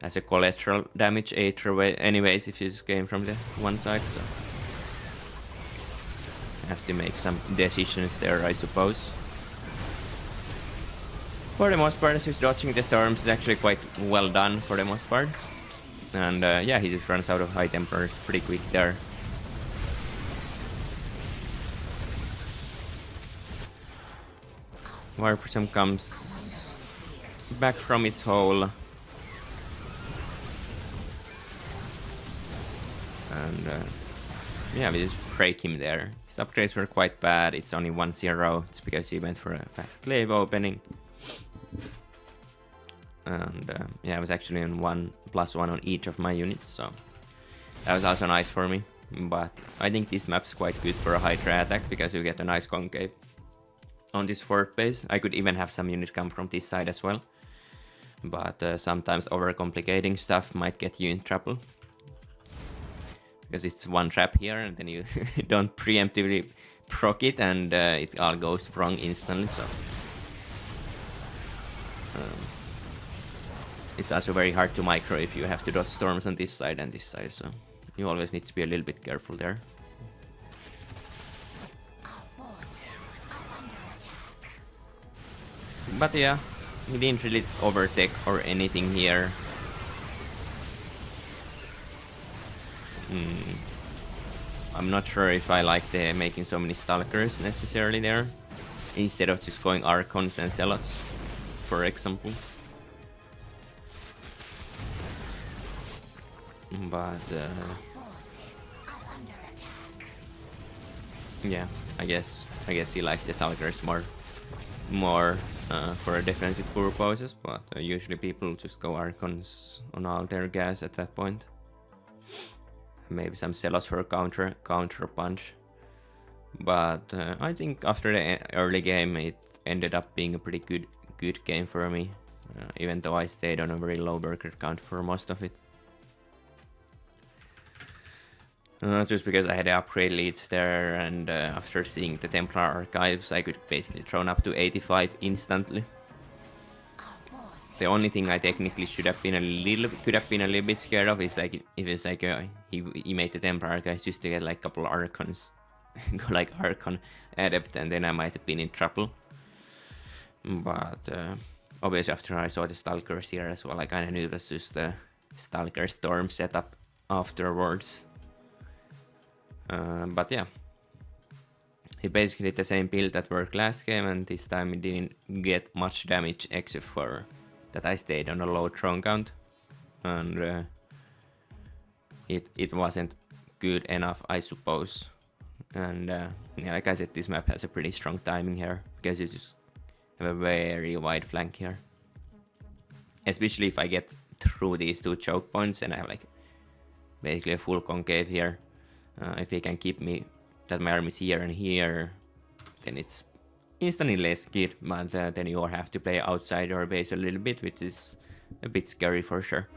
as a collateral damage either way anyways if you just came from the one side. So have to make some decisions there, I suppose. For the most part, just dodging the storms is actually quite well done for the most part. And yeah, he just runs out of high temperatures pretty quick there. War Prism comes back from its hole. And yeah, we just break him there. His upgrades were quite bad. It's only 1-0. It's because he went for a fast glaive opening. And yeah, I was actually on 1+1 on each of my units, so that was also nice for me. But I think this map's quite good for a Hydra attack because you get a nice concave. on this fort base. I could even have some units come from this side as well. But sometimes overcomplicating stuff might get you in trouble. Because it's one trap here and then you don't preemptively proc it and it all goes wrong instantly. So it's also very hard to micro if you have to dodge storms on this side and this side. So you always need to be a little bit careful there. But yeah, he didn't really overtake or anything here. I'm not sure if I like the making so many stalkers necessarily there, instead of just going archons and zealots, for example. But yeah, I guess he likes the stalkers more for defensive purposes, but usually people just go archons on all their gas at that point. Maybe some zealots for a counter punch. But I think after the early game it ended up being a pretty good game for me, even though I stayed on a very low worker count for most of it. Just because I had the upgrade leads there, and after seeing the Templar archives I could basically drone up to 85 instantly. The only thing I technically could have been a little bit scared of is like if it's like he made the Templar archives just to get like a couple of archons, go like archon adept, and then I might have been in trouble. But obviously after I saw the stalkers here as well, I kind of knew it was just a stalker storm setup afterwards. But yeah, he basically did the same build that worked last game, and this time he didn't get much damage except for that I stayed on a low drone count, and it wasn't good enough, I suppose. And yeah, like I said, this map has a pretty strong timing here, because you just have a very wide flank here. Especially if I get through these two choke points and I have like basically a full concave here. If he can keep me that my army is here and here, then it's instantly less good, but then you have to play outside your base a little bit, which is a bit scary for sure.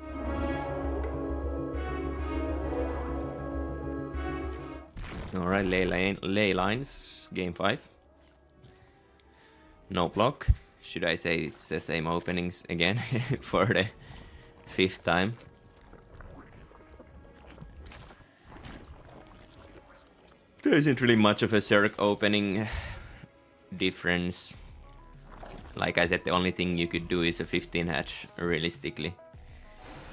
Alright, ley lines, game 5. No block. Should I say it's the same openings again for the 5th time? There isn't really much of a Zerg opening difference. Like I said, the only thing you could do is a 15 hatch realistically,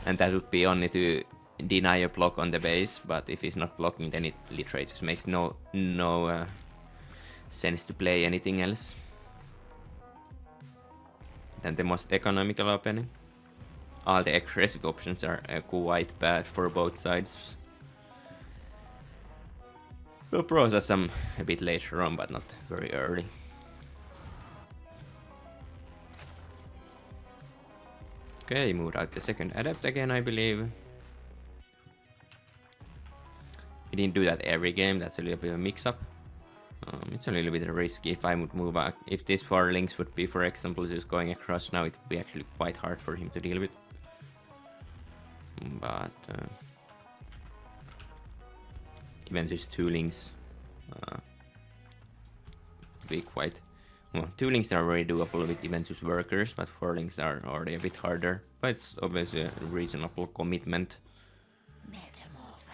and that would be only to deny a block on the base. But if it's not blocking, then it literally just makes no sense to play anything else. Then the most economical opening. All the aggressive options are quite bad for both sides. We'll process some a bit later on, but not very early. Okay, moved out the second adept again, I believe. He didn't do that every game, that's a little bit of a mix-up. It's a little bit risky if I would move back. If this 4 links would be, for example, just going across now, it would be actually quite hard for him to deal with. But even just 2 links be quite well. 2 links are very doable with even just workers, but 4 links are already a bit harder. But it's obviously a reasonable commitment.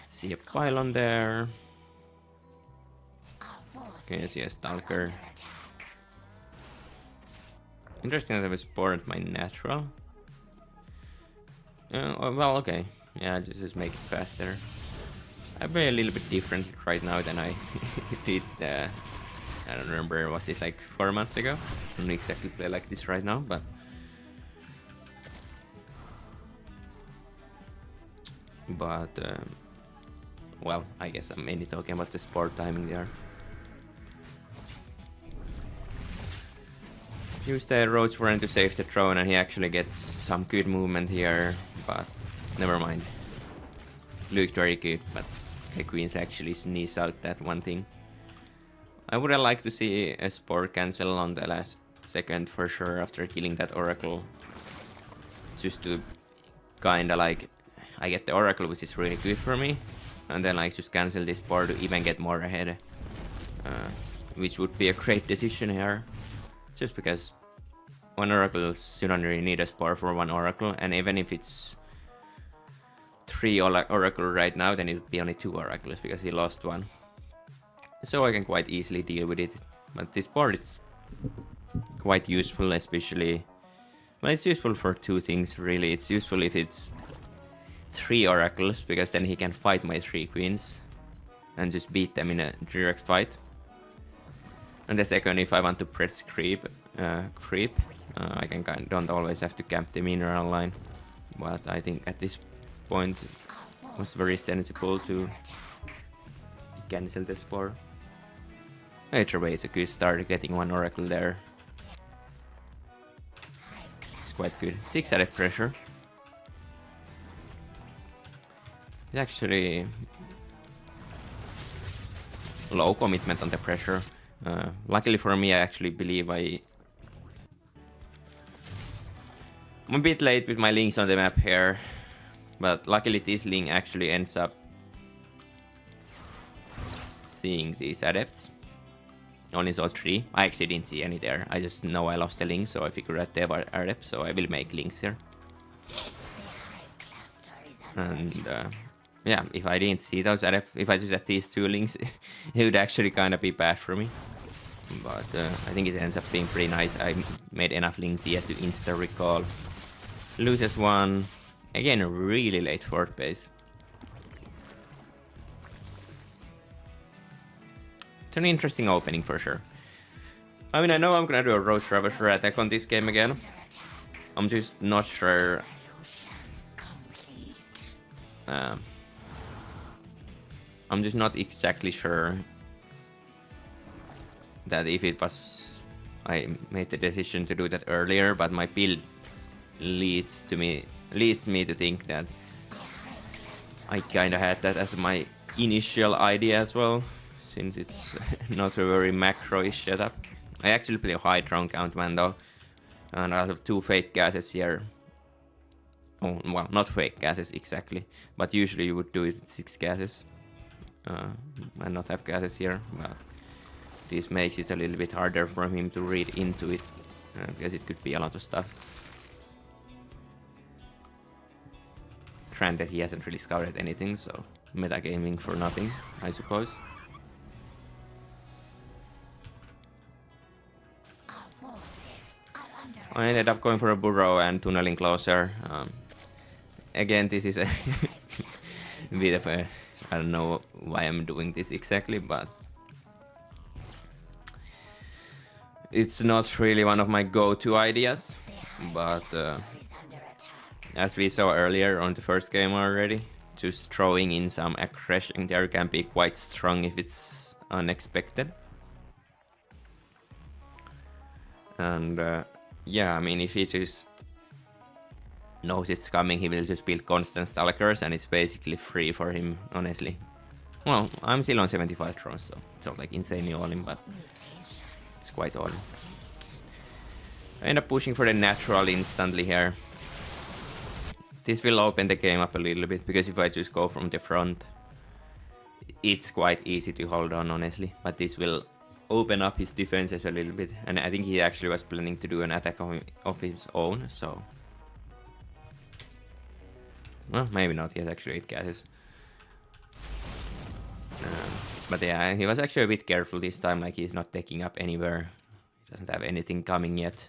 See a pylon there. Okay, see a stalker. Interesting that I was spawned my natural. Well, okay. Yeah, just make it faster. I play a little bit different right now than I did. I don't remember, was this like 4 months ago? I don't exactly play like this right now, but well, I guess I'm mainly talking about the sport timing there. Use the roach warren to save the drone, and he actually gets some good movement here, but never mind. Looked very good, but the queens actually sneeze out that one thing. I would have liked to see a Spore cancel on the last second for sure after killing that Oracle. Just to kinda like, I get the Oracle, which is really good for me, and then like just cancel this Spore to even get more ahead. Which would be a great decision here. Just because one Oracle, you don't really need a Spore for one Oracle, and even if it's 3 Oracle right now, then it would be only 2 Oracles because he lost one. So I can quite easily deal with it. But this board is quite useful, especially... Well, it's useful for 2 things really. It's useful if it's 3 Oracles, because then he can fight my 3 Queens and just beat them in a direct fight. And the second, if I want to press creep, I can don't always have to camp the mineral line. But I think at this point it was very sensible to cancel the Spore. Either way, it's a good start getting 1 Oracle there. It's quite good. 6 added pressure. It's actually low commitment on the pressure. Luckily for me, I actually believe I'm a bit late with my links on the map here, but luckily this link actually ends up seeing these adepts. Only saw 3. I actually didn't see any there. I just know I lost the link, so I figured out they were adepts, so I will make links here. And yeah, if I didn't see those adepts, if I just had these 2 links, it would actually kind of be bad for me. But I think it ends up being pretty nice. I made enough links here to insta recall. Loses 1. Again, a really late 4th base. It's an interesting opening for sure. I mean, I know I'm gonna do a Roach Ravager attack on this game again. I'm just not sure. I'm just not exactly sure that if it was... I made the decision to do that earlier, but my build leads me to think that I kinda had that as my initial idea as well, since it's not a very macro-ish setup. I actually play a high drone count man though, and I have 2 fake gases here. Oh, well, not fake gases exactly, but usually you would do it with 6 gases. And not have gases here, but this makes it a little bit harder for him to read into it, because it could be a lot of stuff. Granted, he hasn't really scouted anything, so metagaming for nothing, I suppose. I ended up going for a burrow and tunneling closer. Again, this is a bit of a... I don't know why I'm doing this exactly, but it's not really one of my go-to ideas. But as we saw earlier on the first game already, just throwing in some aggression there can be quite strong if it's unexpected. And yeah, I mean, if he just knows it's coming, he will just build constant stalkers and it's basically free for him, honestly. Well, I'm still on 75 drones, so it's not like insanely all in, but it's quite all in. I end up pushing for the natural instantly here. This will open the game up a little bit, because if I just go from the front, it's quite easy to hold on, honestly. But this will open up his defenses a little bit, and I think he actually was planning to do an attack of his own, so... Well, maybe not, he has actually 8 gases. But yeah, he was actually a bit careful this time, like he's not taking up anywhere. He doesn't have anything coming yet.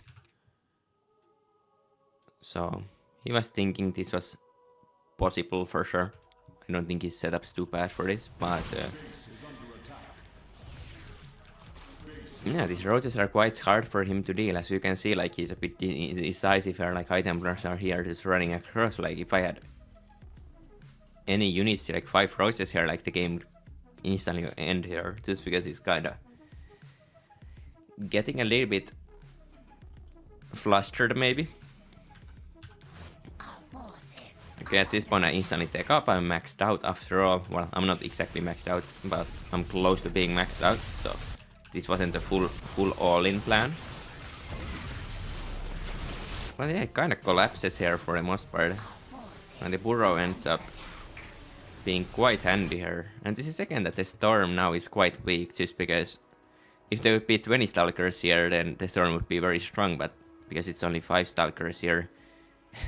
So, he was thinking this was possible for sure. I don't think his setup's too bad for this, but... yeah, these roaches are quite hard for him to deal. As you can see, like he's a bit decisive here, like High Templars are here just running across. Like if I had any units, like 5 roaches here, like the game instantly end here, just because he's kinda getting a little bit flustered maybe. Okay, at this point I instantly take up, I'm maxed out after all. Well, I'm not exactly maxed out, but I'm close to being maxed out, so this wasn't a full all-in plan. But yeah, it kind of collapses here for the most part. And the burrow ends up being quite handy here. And this is again that the storm now is quite weak, just because if there would be 20 stalkers here, then the storm would be very strong, but because it's only 5 stalkers here,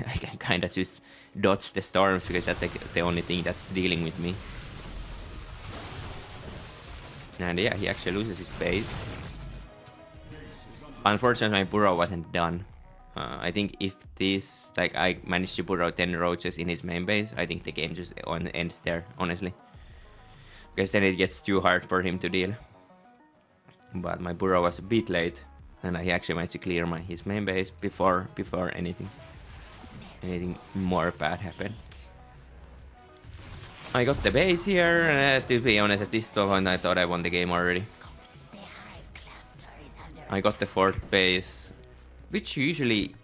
I can kind of just dodge the storms, because that's like the only thing that's dealing with me. And yeah, he actually loses his base. Unfortunately, my burrow wasn't done. I think if this, like, I managed to burrow 10 roaches in his main base, I think the game just ends there, honestly. Because then it gets too hard for him to deal. But my burrow was a bit late, and I actually managed to clear his main base before anything more bad happened. I got the base here, and to be honest, at this point I thought I won the game already. I got the 4th base, which usually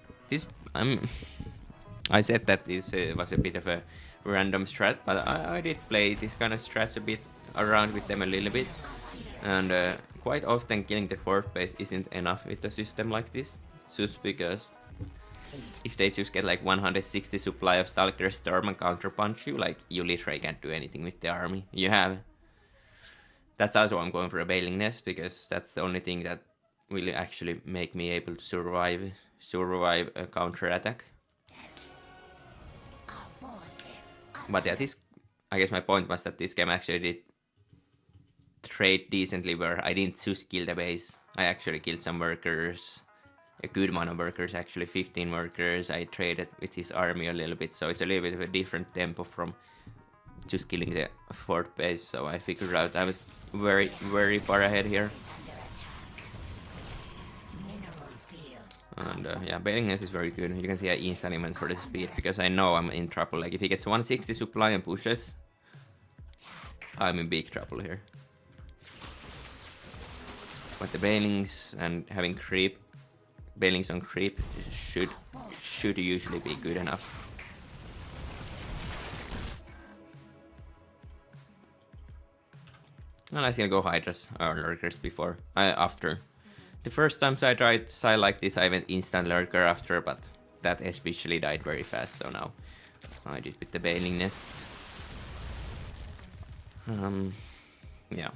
I said that this was a bit of a random strat, but I did play this kind of strats a bit around with them a little bit, and quite often killing the 4th base isn't enough with a system like this, just because if they just get like 160 supply of Stalker Storm and counterpunch you, like, you literally can't do anything with the army you have. That's also why I'm going for a Bailing Nest, because that's the only thing that will actually make me able to survive a counter attack. But yeah, I guess my point was that this game actually did trade decently, where I didn't just kill the base. I actually killed some workers, a good amount of workers, actually 15 workers. I traded with his army a little bit, so it's a little bit of a different tempo from just killing the 4th base. So I figured out I was very, very far ahead here. And yeah, Bailing Nest is very good. You can see I instantly went for the speed, because I know I'm in trouble. Like, if he gets 160 supply and pushes, I'm in big trouble here. But the Bailings and having creep, Bailings on creep should usually be good enough. And I still go Hydras or Lurkers after. The first times I tried side like this, I went instant Lurker after, but that especially died very fast, so now I did with the Bailing Nest. Yeah.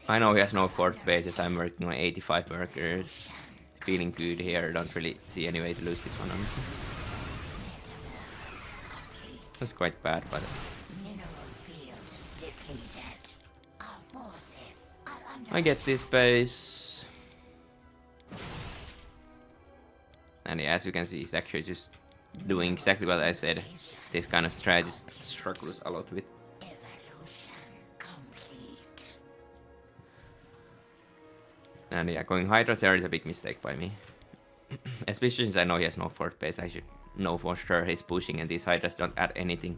I know he has no 4th bases, I'm working on 85 workers. Feeling good here, don't really see any way to lose this one, honestly. That's quite bad, but... I get this base. And yeah, as you can see, he's actually just doing exactly what I said. This kind of strategy struggles a lot with. And yeah, going Hydras here is a big mistake by me. Especially since I know he has no 4th base, I should know for sure he's pushing, and these Hydras don't add anything.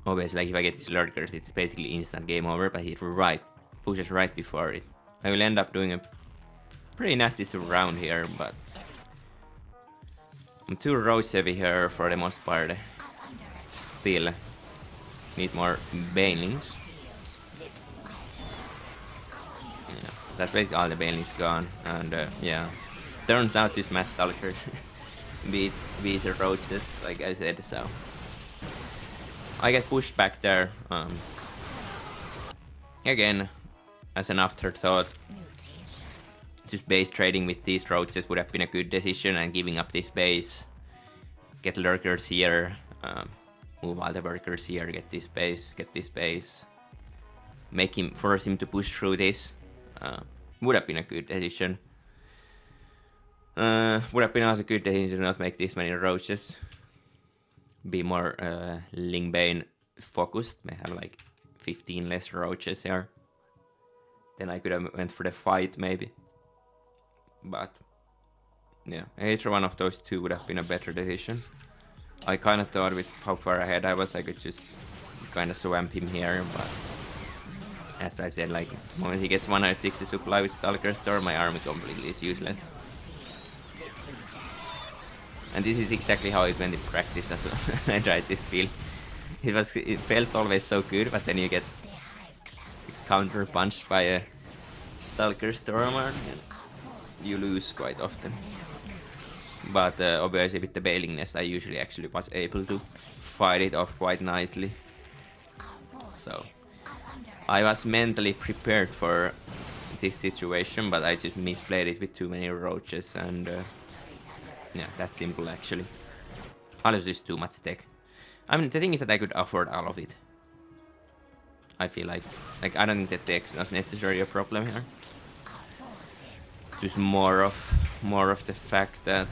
Obviously, like, if I get these Lurkers, it's basically instant game over, but he pushes right before it. I will end up doing a pretty nasty round here, but I'm too roach heavy here for the most part. Still need more Bailings. Yeah, that's basically all the Bailings gone, and yeah, turns out this Mass Stalker beats the roaches, like I said, so I get pushed back there. Again, as an afterthought, just base trading with these roaches would have been a good decision, and giving up this base, get Lurkers here, move all the workers here, get this base, force him to push through this, would have been a good decision. Would have been also a good decision to not make this many roaches. Be more Lingbane focused, may have like 15 less roaches here. Then I could have went for the fight maybe. But yeah, either one of those two would have been a better decision. I kind of thought with how far ahead I was, I could just kind of swamp him here, but as I said, like, the moment he gets 160 supply with Stalker Storm, my army completely is useless. And this is exactly how it went in practice as well. I tried this build. It felt always so good, but then you get counter punched by a Stalker Stormer, you lose quite often. But obviously with the Bailingness I usually actually was able to fight it off quite nicely. So I was mentally prepared for this situation, but I just misplayed it with too many roaches, and yeah, that's simple actually. All of this too much tech. I mean, the thing is that I could afford all of it. I feel like I don't think that tech is not necessarily a problem here. Just more of the fact that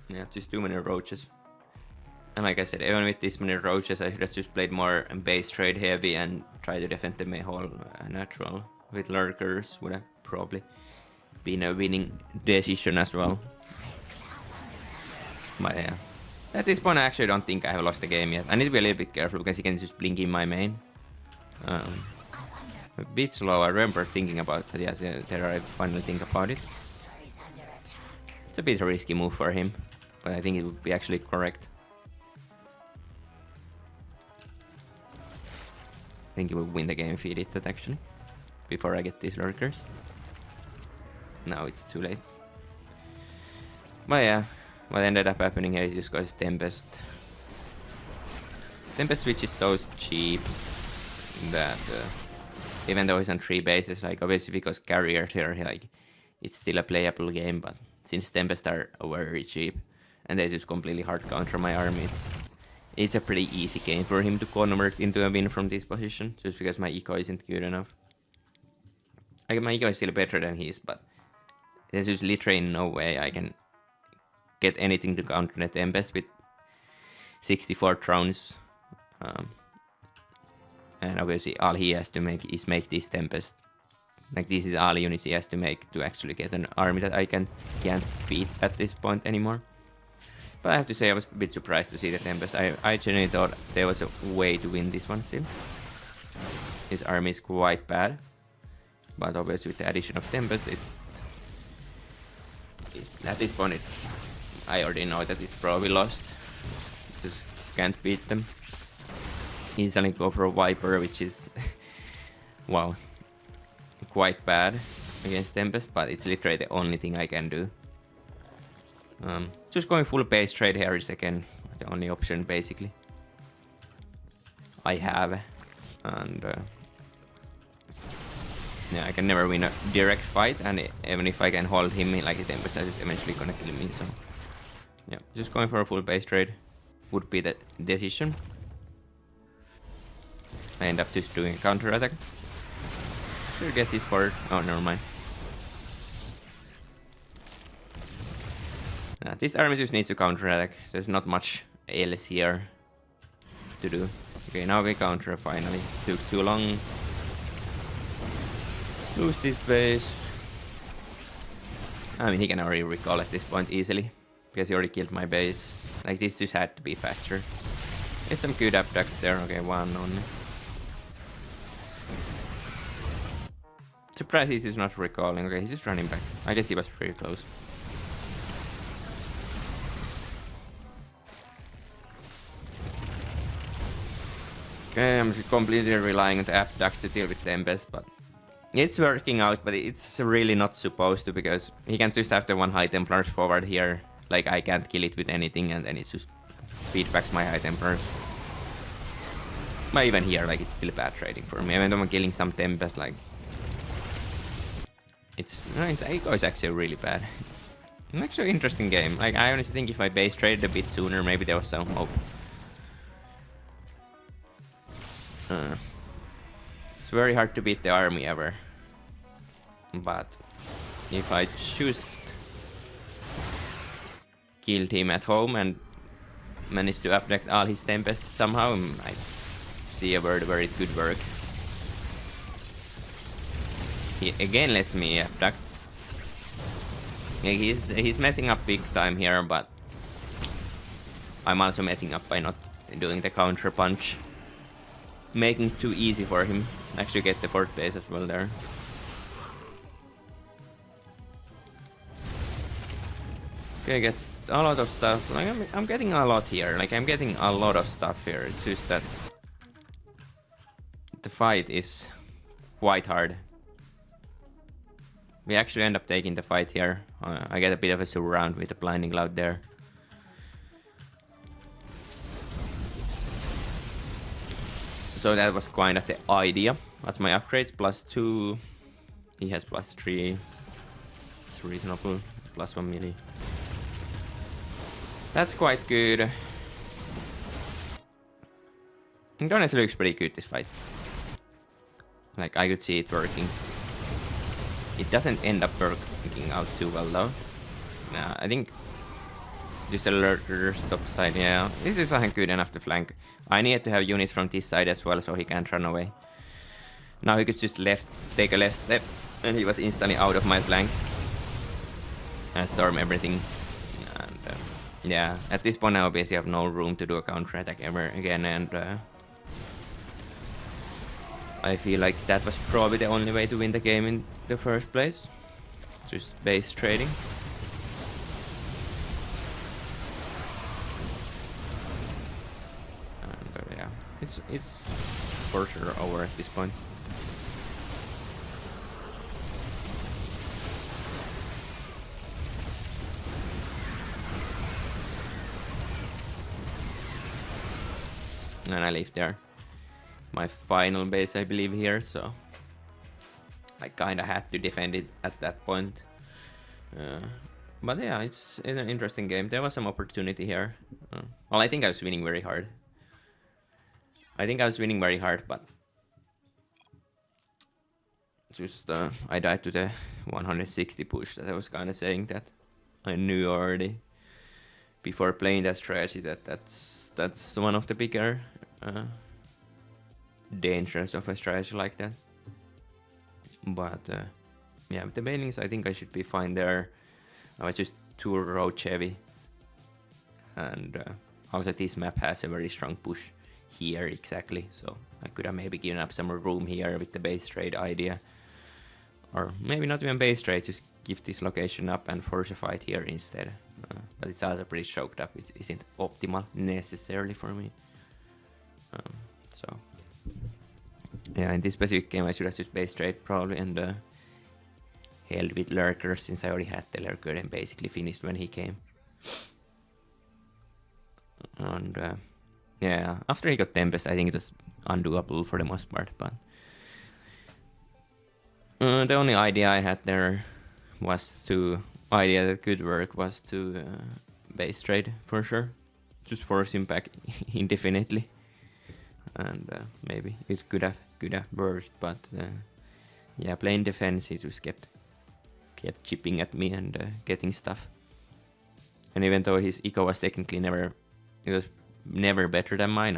yeah, just too many roaches. And like I said, even with this many roaches, I should have just played more base trade heavy and try to defend the whole natural with lurkers. Would have probably been a winning decision as well. But yeah, at this point I actually don't think I have lost the game yet. I need to be a little bit careful because he can just blink in my main. A bit slow. I remember thinking about that. Yes, there I finally think about it. It's a bit of a risky move for him, but I think it would be actually correct. I think he will win the game if he did that actually, before I get these lurkers. Now it's too late. But yeah, what ended up happening here is just because Tempest switch is so cheap that even though he's on 3 bases, like obviously because carriers here, like it's still a playable game, but since Tempest are very cheap and they just completely hard counter my army, it's a pretty easy game for him to convert into a win from this position, just because my eco isn't good enough. Like my eco is still better than his, but there's just literally no way I can get anything to counter the Tempest with 64 thrones. And obviously all he has to make is make this Tempest. Like this is all units he has to make to actually get an army that I can't beat at this point anymore. But I have to say I was a bit surprised to see the Tempest. I genuinely thought there was a way to win this one still. His army is quite bad. But obviously with the addition of Tempest, at this point I already know that it's probably lost. Just can't beat them. Easily go for a Viper, which is wow, quite bad against Tempest, but it's literally the only thing I can do. Just going full base trade here is again the only option basically I have, and yeah, I can never win a direct fight, and even if I can hold him like a Tempest, is eventually gonna kill me. So yeah, just going for a full base trade would be the decision. I end up just doing a counter attack. Should get it for... oh, never mind. This army just needs to counter attack. There's not much else here to do. Okay, now we counter finally. Took too long. Lose this base. I mean, he can already recall at this point easily, because he already killed my base. Like, this just had to be faster. Get some good abducts there. Okay, one only. Surprised he's just not recalling. Okay, he's just running back. I guess he was pretty close. Okay, I'm completely relying on the abducts to deal with Tempest, but it's working out, but it's really not supposed to, because he can just have the one High Templars forward here. Like, I can't kill it with anything, and then it just feedbacks my High Templars. But even here, like, it's still bad trading for me. Even though I'm killing some Tempest, like, it's actually really bad. It's actually an interesting game. Like, I honestly think if I base traded a bit sooner, maybe there was some hope. It's very hard to beat the army ever. But if I just killed him at home and managed to abduct all his Tempests somehow, I see a world where it could work. He again lets me abduct. Yeah, he's messing up big time here, but I'm also messing up by not doing the counter punch. Making it too easy for him. Actually get the 4th base as well there. Okay, get a lot of stuff. Like I'm getting a lot here. Like I'm getting a lot of stuff here. It's just that the fight is quite hard. We actually end up taking the fight here. I get a bit of a surround with the blinding cloud there. So that was kind of the idea. That's my upgrades, +2. He has +3. It's reasonable. +1 melee. That's quite good. Honestly, looks pretty good, this fight. Like, I could see it working. It doesn't end up working out too well, though. Nah, I think just a lurker stop side, yeah. This is wasn't good enough to flank. I needed to have units from this side as well, so he can't run away. Now he could just take a left step, and he was instantly out of my flank. And storm everything. And yeah, at this point I obviously have no room to do a counter attack ever again, and I feel like that was probably the only way to win the game in the first place. Just base trading. And yeah, it's for sure over at this point. And I leave there. My final base, I believe, here, so I kinda had to defend it at that point. But yeah, it's an interesting game. There was some opportunity here. Well, I think I was winning very hard. But just I died to the 160 push that I was kinda saying that I knew already before playing that strategy that's one of the bigger dangers of a strategy like that. But yeah, with the banelings I think I should be fine there. I was just too roach heavy, and also this map has a very strong push here exactly, so I could have maybe given up some room here with the base trade idea, or maybe not even base trade, just give this location up and force a fight here instead. But it's also pretty choked up. It isn't optimal necessarily for me. So yeah, in this specific game I should have just base trade probably, and held with lurker since I already had the lurker and basically finished when he came. And yeah, after he got Tempest I think it was undoable for the most part, but the only idea I had there was idea that could work was to base trade for sure. Just force him back indefinitely. And maybe it could have worked, but yeah, playing defense he just kept chipping at me and getting stuff. And even though his eco was technically never better than mine,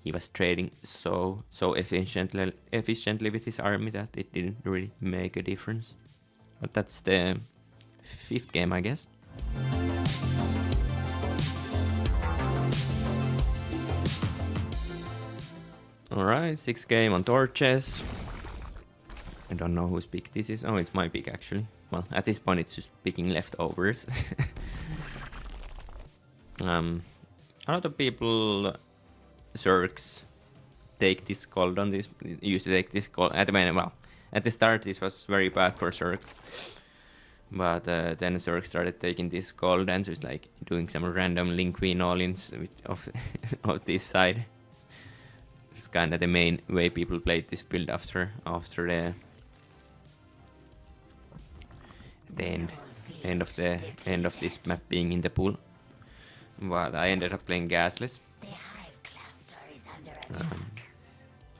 he was trading so efficiently with his army that it didn't really make a difference. But that's the 5th game, I guess. Alright, 6th game on torches. I don't know whose pick this is. Oh, it's my pick actually. Well, at this point it's just picking leftovers. A lot of people, Zergs, take this gold on this. Used to take this gold at the start this was very bad for Zerg. But then Zerg started taking this gold and just like doing some random link queen all-ins of this side. It's kind of the main way people played this build after the end of this map being in the pool. But I ended up playing gasless.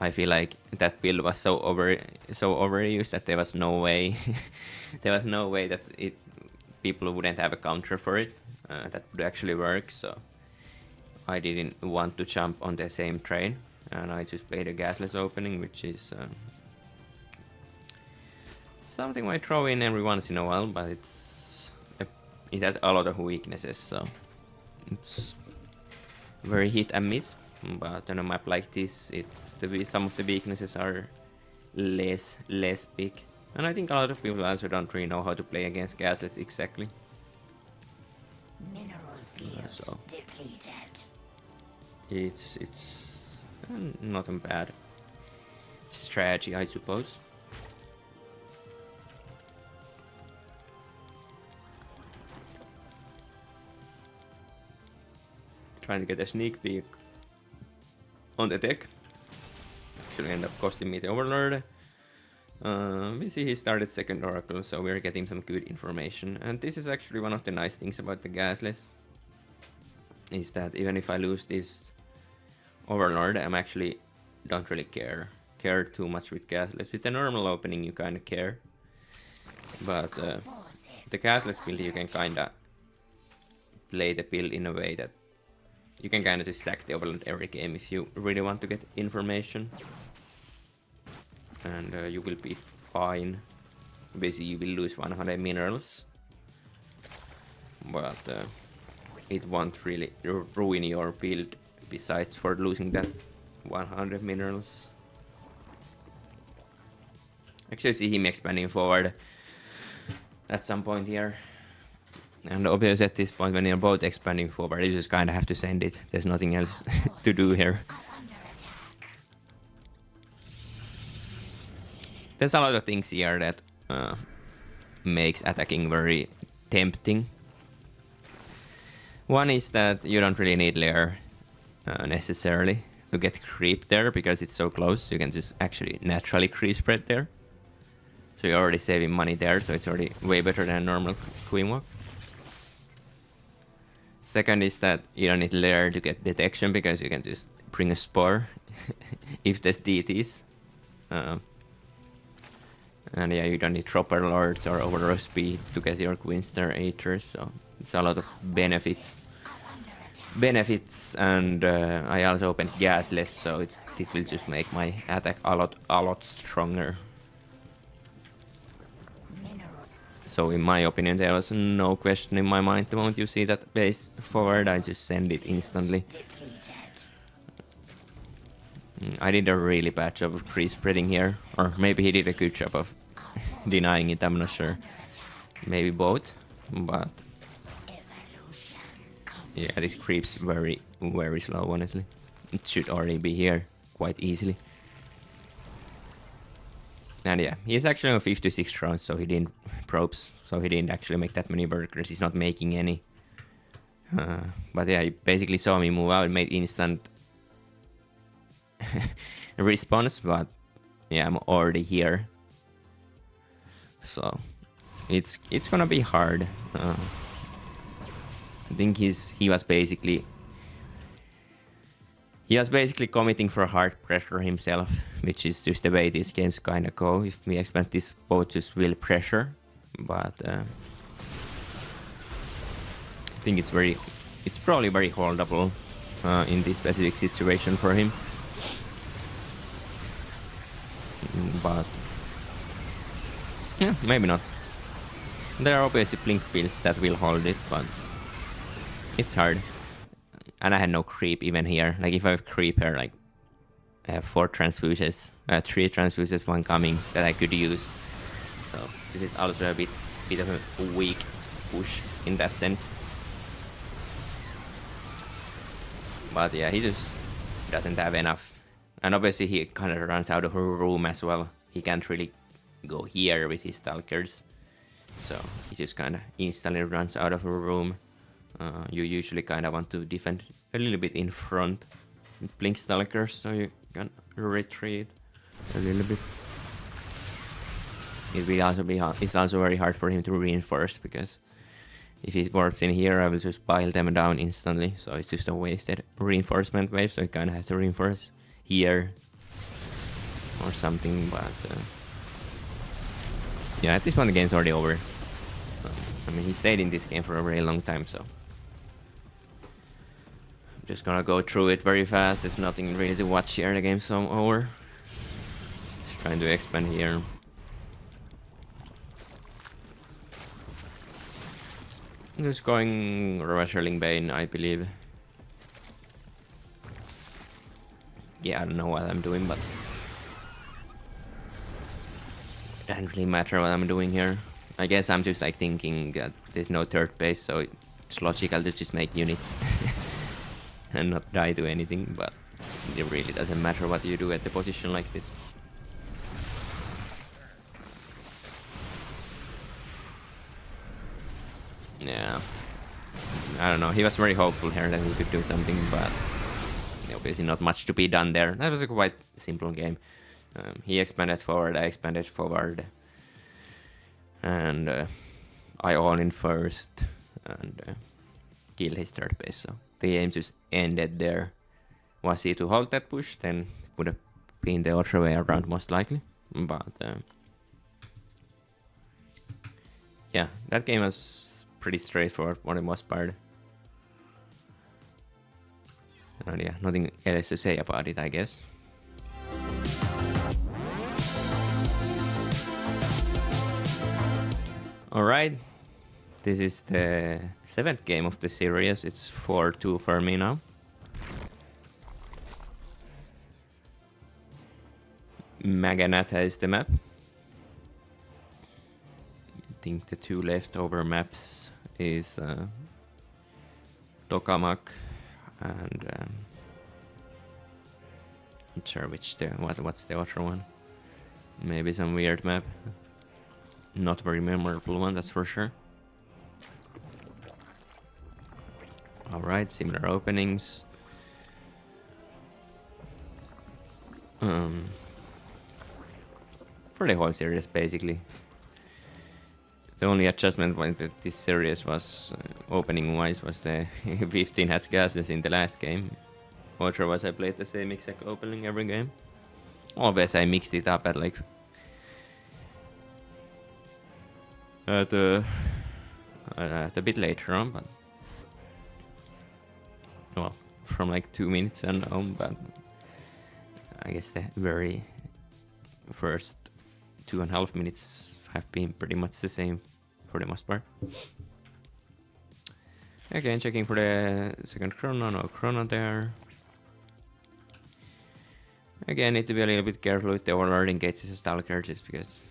I feel like that build was so overused that there was no way that people wouldn't have a counter for it that would actually work. So I didn't want to jump on the same train, and I just played a gasless opening, which is something I throw in every once in a while, but it has a lot of weaknesses, so it's very hit and miss. But on a map like this, some of the weaknesses are less big, and I think a lot of people also don't really know how to play against gases exactly. So depleted. it's not a bad strategy, I suppose. Trying to get a sneak peek on the tech. Actually end up costing me the Overlord. We see he started second Oracle, so we're getting some good information. And this is actually one of the nice things about the Gasless, is that even if I lose this Overlord, I'm actually don't really care too much with Gasless. With the normal opening you kinda care, but the Gasless build you can kinda play the build in a way that you can kinda just sack the Overlord every game if you really want to get information. And you will be fine. Basically you will lose 100 minerals, but it won't really ruin your build besides for losing that 100 minerals. Actually see him expanding forward at some point here. And obviously at this point when you're both expanding forward you just kinda have to send it. There's nothing else to do here. There's a lot of things here that makes attacking very tempting. One is that you don't really need lair necessarily to get creep there because it's so close. You can just actually naturally creep spread there. So you're already saving money there, so it's already way better than normal queen walk. Second is that you don't need lair to get detection because you can just bring a spore if there's DTs. And yeah, you don't need dropper lords or overall speed to get your Queen Star Aether, so it's a lot of benefits. And I also opened Gasless, so this will just make my attack a lot stronger. So in my opinion, there was no question in my mind. The moment you see that base forward, I just send it instantly. I did a really bad job of creep spreading here, or maybe he did a good job of denying it, I'm not sure. Maybe both, but yeah, this creeps very slow, honestly. It should already be here quite easily. And yeah, he's actually on 56 rounds, so he didn't probes, so he didn't actually make that many burgers. He's not making any. But yeah, he basically saw me move out, made instant response, but yeah, I'm already here, so it's gonna be hard. I think he was basically committing for hard pressure himself, which is just the way these games kinda go. If we expect this boat just will pressure, but I think it's probably very holdable in this specific situation for him. But yeah, maybe not. There are obviously blink builds that will hold it, but it's hard. And I had no creep even here. Like if I have creep here, like I have 4 transfuses, 3 transfuses, 1 coming that I could use. So this is also a bit of a weak push in that sense. But yeah, he just doesn't have enough. And obviously he kind of runs out of a room as well. He can't really go here with his stalkers. So he just kind of instantly runs out of a room. You usually kind of want to defend a little bit in front with blink stalkers, so you can retreat a little bit. It will also be hard. It's also very hard for him to reinforce, because if he warps in here, I will just pile them down instantly. So it's just a wasted reinforcement wave. So he kind of has to reinforce here or something, but yeah, at this point the game's already over. I mean, he stayed in this game for a very long time, so I'm just gonna go through it very fast. There's nothing really to watch here. The game's so over. Just trying to expand here. I'm just going Rushling Bane, I believe. Yeah, I don't know what I'm doing, but it doesn't really matter what I'm doing here. I guess I'm just like thinking that there's no third base, so It's logical to just make units and not die to anything, but it really doesn't matter what you do at the position like this. Yeah, I don't know, he was very hopeful here that he could do something, but obviously not much to be done there. That was a quite simple game. He expanded forward, I expanded forward, and I all in first and killed his third base. So the game just ended there. Was he to hold that push, then would have been the other way around most likely. But yeah, that game was pretty straightforward for the most part. And yeah, nothing else to say about it, I guess. Alright, this is the 7th game of the series. It's 4-2 for me now. Maganatha is the map. I think the 2 leftover maps is Tokamak and not sure which what's the other one. Maybe some weird map. Not very memorable one, that's for sure. Alright, similar openings. For the whole series, basically. The only adjustment with this series was, opening-wise, was the 15 hatch gasless in the last game. Otherwise, I played the same exact opening every game. Always I mixed it up at like... at a bit later on, but... well, from like 2 minutes and on, but... I guess the very first 2.5 minutes have been pretty much the same for the most part. Again, checking for the second chrono, no chrono there. Again, need to be a little bit careful with the overloading gates as a stalker, just because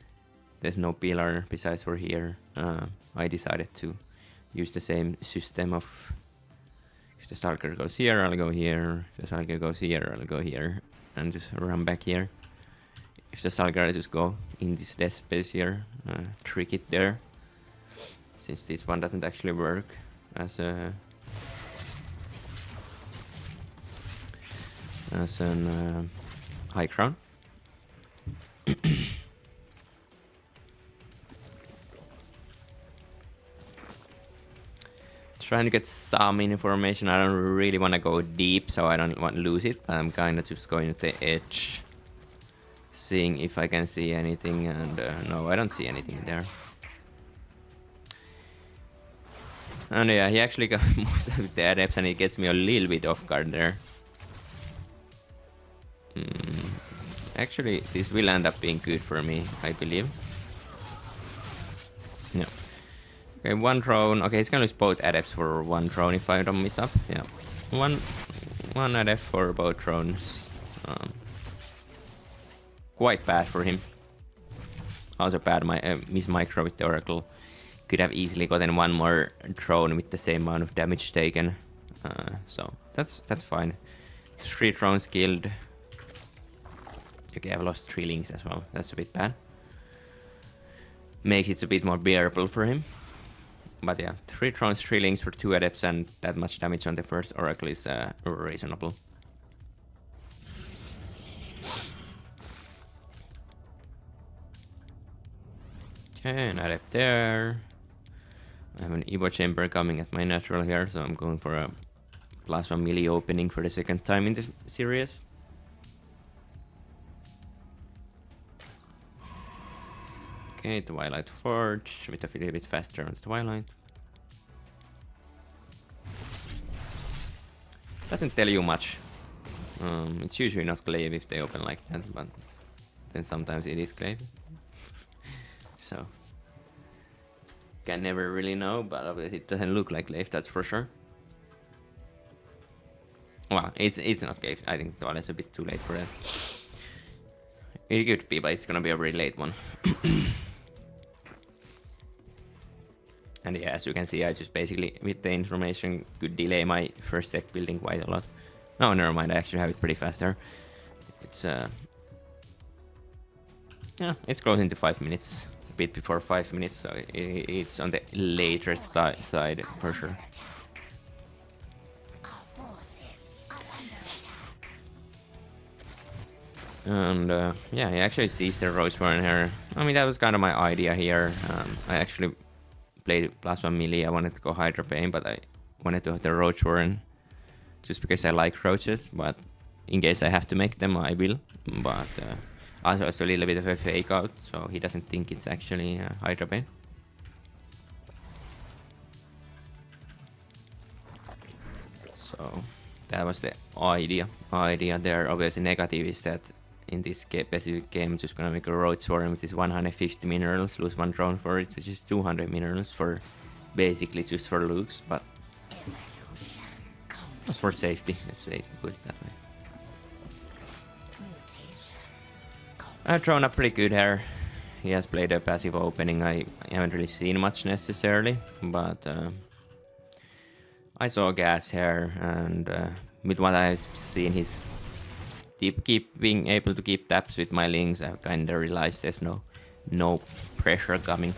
there's no pillar besides for here. I decided to use the same system of, if the stalker goes here, I'll go here. If the stalker goes here, I'll go here, and just run back here. If the stalker just go in this dead space here, trick it there, since this one doesn't actually work as a high crown. Trying to get some information. I don't really want to go deep, so I don't want to lose it, but I'm kind of just going to the edge, seeing if I can see anything, and no, I don't see anything there. And yeah, he actually got most of the adepts, and it gets me a little bit off guard there. Actually, this will end up being good for me, I believe. Yeah. Okay, one drone. Okay, he's gonna lose both adepts for one drone if I don't miss up. Yeah, one adept for both drones. Quite bad for him. Also bad. My miss micro with the Oracle. Could have easily gotten one more drone with the same amount of damage taken. So that's fine. 3 drones killed. Okay, I've lost 3 links as well. That's a bit bad. Makes it a bit more bearable for him. But yeah, 3 drones, 3 links for 2 adepts, and that much damage on the first Oracle is reasonable. Okay, an adept there. I have an Evo chamber coming at my natural here, so I'm going for a +1 melee opening for the second time in this series. Okay, Twilight Forge with a little bit faster on the Twilight. Doesn't tell you much. It's usually not glaive if they open like that, but then sometimes it is glaive. So can never really know, but obviously it doesn't look like glaive, that's for sure. Well, it's not glaive. I think Twilight's a bit too late for that. It could be, but it's gonna be a very late one. And yeah, as you can see, I just basically, with the information, could delay my first deck building quite a lot. No, never mind, I actually have it pretty fast there. It's, yeah, it's closing to 5 minutes. A bit before 5 minutes, so it's on the later side for sure. And yeah, he actually sees the Roach Warren here. I mean, that was kind of my idea here. I actually played +1 melee. I wanted to go Hydra Bane, but I wanted to have the Roach Warren just because I like roaches. But in case I have to make them, I will. But also it's a little bit of a fake out, so he doesn't think it's actually Hydra Bane. So that was the idea there. Obviously negative is that in this specific game I'm just gonna make a Roach Warren, which is 150 minerals, lose 1 drone for it, which is 200 minerals for basically just for looks, but just for safety, let's say, put it that way. I've drawn up pretty good here. He has played a passive opening. I haven't really seen much necessarily, but I saw gas here, and with what I've seen, he's being able to keep taps with my links. I kind of realized there's no pressure coming.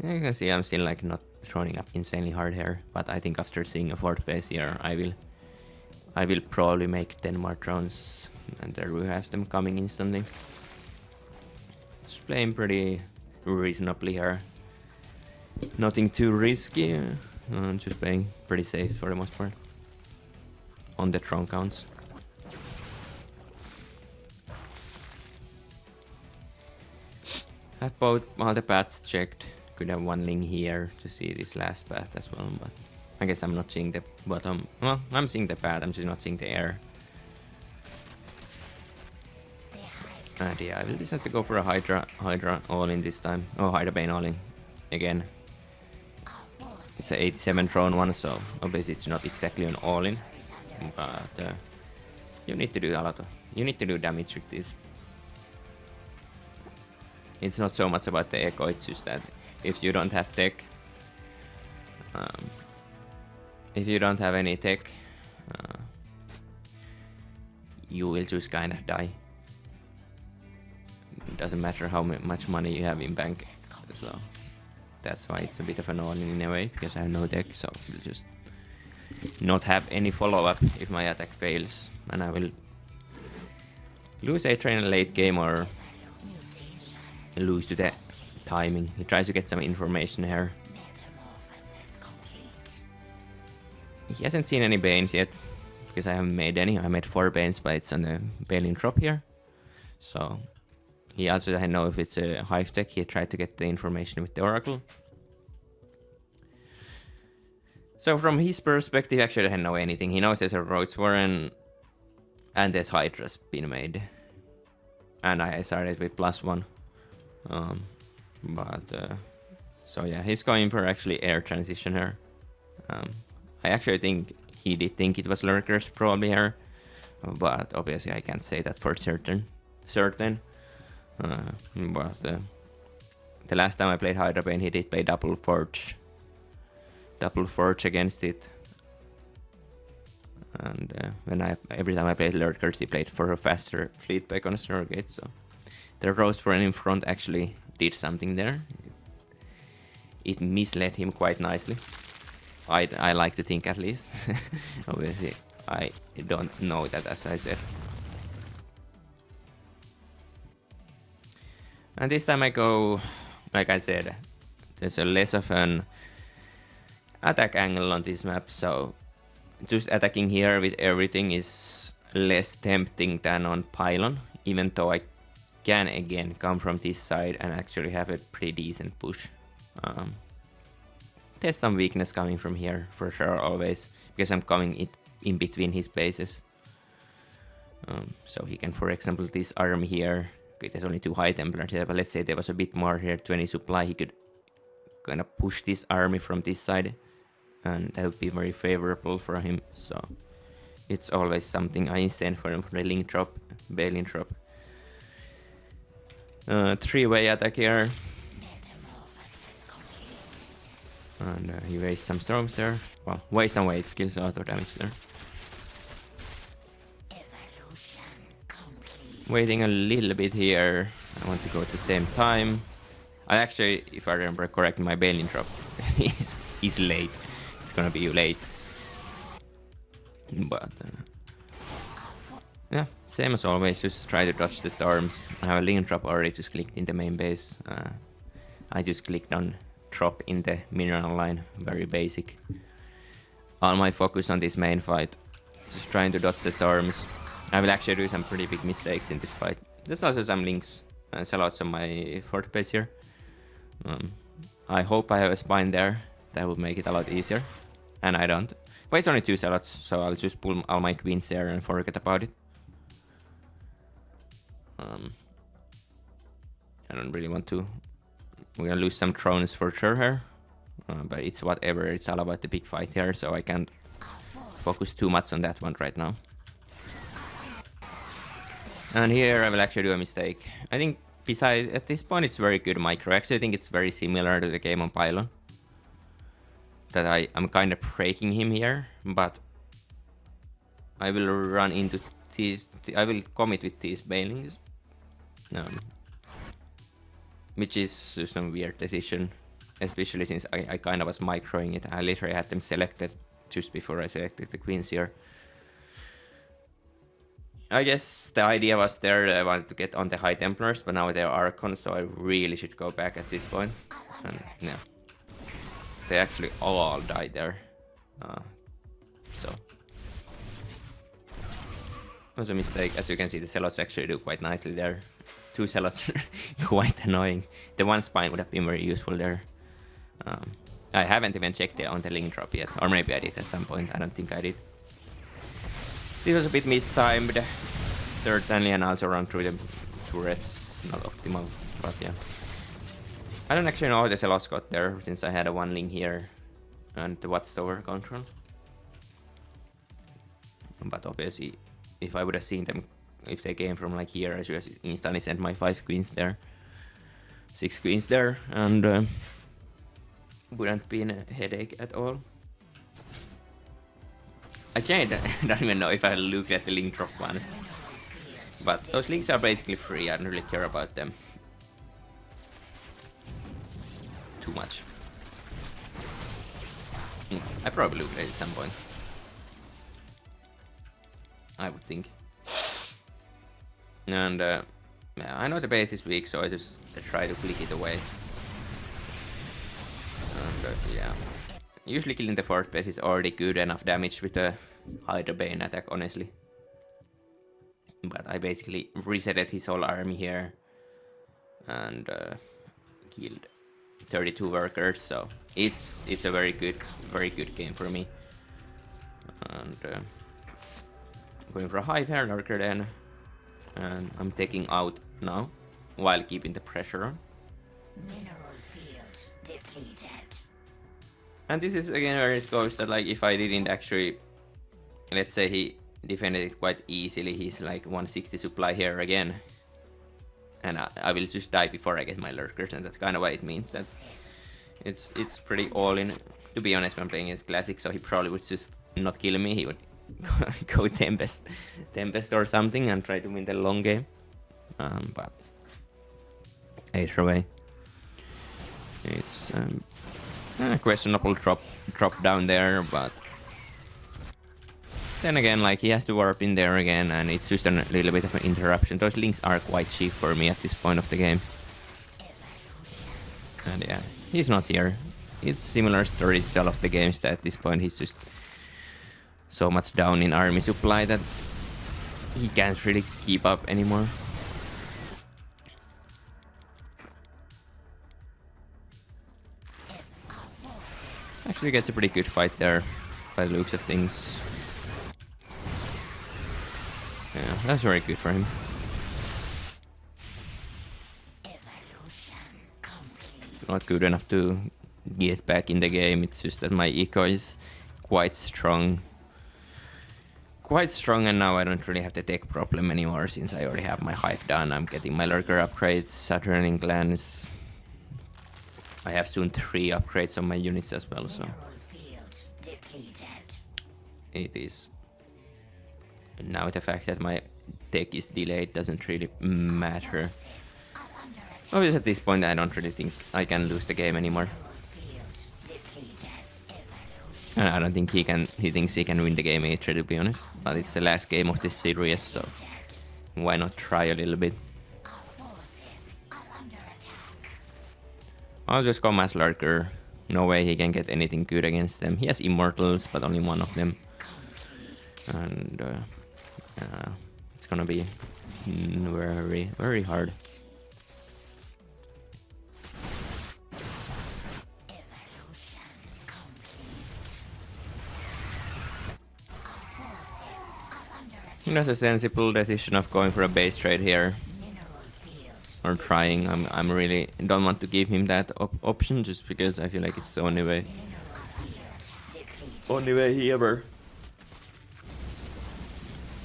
You can see I'm still like not throwing up insanely hard here, but I think after seeing a 4th base here, I will probably make 10 more drones, and there we have them coming instantly. Just playing pretty reasonably here. Nothing too risky. I'm just playing pretty safe for the most part on the drone counts. Have both all the paths checked. Could have 1 link here to see this last path as well, but I guess I'm not seeing the bottom. Well, I'm seeing the path, I'm just not seeing the air. And yeah, I will decide to go for a Hydra all in this time. Oh, Hydra Bane all in again. It's an 87 drone one, so obviously it's not exactly an all in, but you need to do damage with this. It's not so much about the echo, it's just that if you don't have tech, if you don't have any tech, you will just kind of die. It doesn't matter how much money you have in bank, so that's why it's a bit of an all in a way, because I have no tech, so I'll just not have any follow-up if my attack fails, and I will lose a train in late game or lose to the timing. He tries to get some information here. He hasn't seen any Banes yet, because I haven't made any. I made 4 Banes, but it's on the Balin drop here. So he also doesn't know if it's a Hive tech. He tried to get the information with the Oracle. So from his perspective, actually doesn't know anything. He knows there's a Roach Warren and there's Hydra's been made. And I started with +1. So yeah, he's going for actually air transition here. I actually think he did think it was lurkers probably here, but obviously I can't say that for certain. But the last time I played Hydra Bane, he did play double forge against it. And every time I played lurkers, he played for a faster fleet back on Surrogate. So the Roach Warren in front actually did something there. It misled him quite nicely. I like to think, at least. Obviously, I don't know that, as I said. And this time I go, like I said, there's a less of an attack angle on this map, so just attacking here with everything is less tempting than on Pylon, even though I can again come from this side and actually have a pretty decent push. There's some weakness coming from here for sure, always, because I'm coming in between his bases. So he can, for example, this army here. Okay, there's only 2 high Templars here, but let's say there was a bit more here, 20 supply. He could kind of push this army from this side, and that would be very favorable for him. So it's always something I instant for him for the link drop, Balin drop. Three-way attack here. Metamorphosis complete. And he wastes some storms there. Well, waste and waste skills auto damage there. Evolution complete. Waiting a little bit here. I want to go at the same time. I actually, if I remember correctly, my Bailin drop is late. It's gonna be late. But yeah, same as always, just try to dodge the storms. I have a link drop already just clicked in the main base. I just clicked on drop in the mineral line, very basic. All my focus on this main fight, just trying to dodge the storms. I will actually do some pretty big mistakes in this fight. There's also some links and sellouts on my fort base here. I hope I have a spine there, that would make it a lot easier. And I don't. But it's only 2 sellouts, so I'll just pull all my queens there and forget about it. I don't really want to. We're gonna lose some thrones for sure here. But it's whatever, it's all about the big fight here, so I can't focus too much on that one right now. And here I will actually do a mistake. I think besides, at this point it's very good micro. Actually I think it's very similar to the game on Pylon. That I'm kind of breaking him here, but I will run into these, I will commit with these Bailings. Which is just a weird decision, especially since I kind of was microing it. I literally had them selected just before I selected the queens here. I guess the idea was there that I wanted to get on the High Templars, but now they're Archons, so I really should go back at this point. And yeah, they actually all died there. So it was a mistake. As you can see, the Zealots actually do quite nicely there. 2 Zealots are quite annoying. The 1 spine would have been very useful there. I haven't even checked it on the link drop yet, or maybe I did at some point. I don't think I did. This was a bit mistimed, certainly, and also run through the turrets, not optimal, but yeah. I don't actually know how the Zealots got there, since I had a 1 link here and the Watchtower control. But obviously, if I would have seen them, if they came from like here, I should have instantly sent my 5 queens there, 6 queens there, and wouldn't be a headache at all. I don't even know if I looked at the link drop ones. But those links are basically free, I don't really care about them too much. I probably looked at it at some point, I would think. And yeah, I know the base is weak, so I just try to click it away. And yeah. Usually killing the fort base is already good enough damage with a Hydra Bane attack, honestly. But I basically resetted his whole army here and killed 32 workers, so it's a very good game for me. And going for a Hive here, Lurker then, and I'm taking out now while keeping the pressure on. Mineral field depleted. And this is again where it goes that, like, if I didn't actually, let's say he defended it quite easily, he's like 160 supply here again, and I will just die before I get my lurkers, and that's kind of what it means. That it's pretty all in. To be honest, when playing his classic, so he probably would just not kill me. He would go Tempest or something and try to win the long game. But either way, it's questionable drop down there, but then again, like, he has to warp in there again, and it's just a little bit of an interruption. Those links are quite cheap for me at this point of the game. And yeah, he's not here. It's similar story to all of the games that at this point he's just so much down in army supply that he can't really keep up anymore. Actually gets a pretty good fight there by the looks of things. Yeah, that's very good for him. Not good enough to get back in the game. It's just that my eco is quite strong. quite strong, and now I don't really have the tech problem anymore since I already have my hive done. I'm getting my lurker upgrades, Saturning glance. I have soon 3 upgrades on my units as well, so it is. And now the fact that my tech is delayed doesn't really matter. Obviously at this point I don't really think I can lose the game anymore. And I don't think he thinks he can win the game either, to be honest. But it's the last game of this series, so why not try a little bit? I'll just go Mass Lurker. No way he can get anything good against them. He has Immortals, but only one of them. And it's gonna be very, very hard. That's a sensible decision of going for a base trade here. Or trying. I'm really don't want to give him that option just because I feel like it's the only way he ever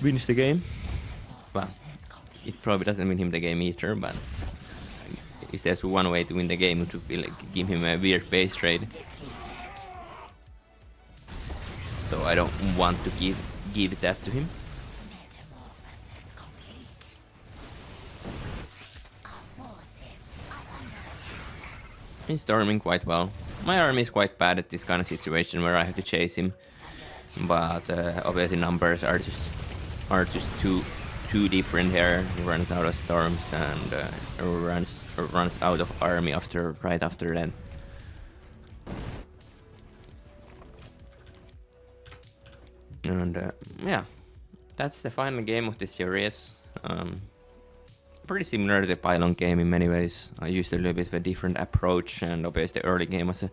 wins the game. Well, it probably doesn't win him the game either, but if there's one way to win the game, to be like give him a weird base trade. So I don't want to give that to him. He's storming quite well. My army is quite bad at this kind of situation where I have to chase him, but obviously numbers are just too different here. He runs out of storms and runs out of army right after that. And yeah, that's the final game of the series. Pretty similar to the pylon game in many ways. I used a little bit of a different approach, and obviously the early game was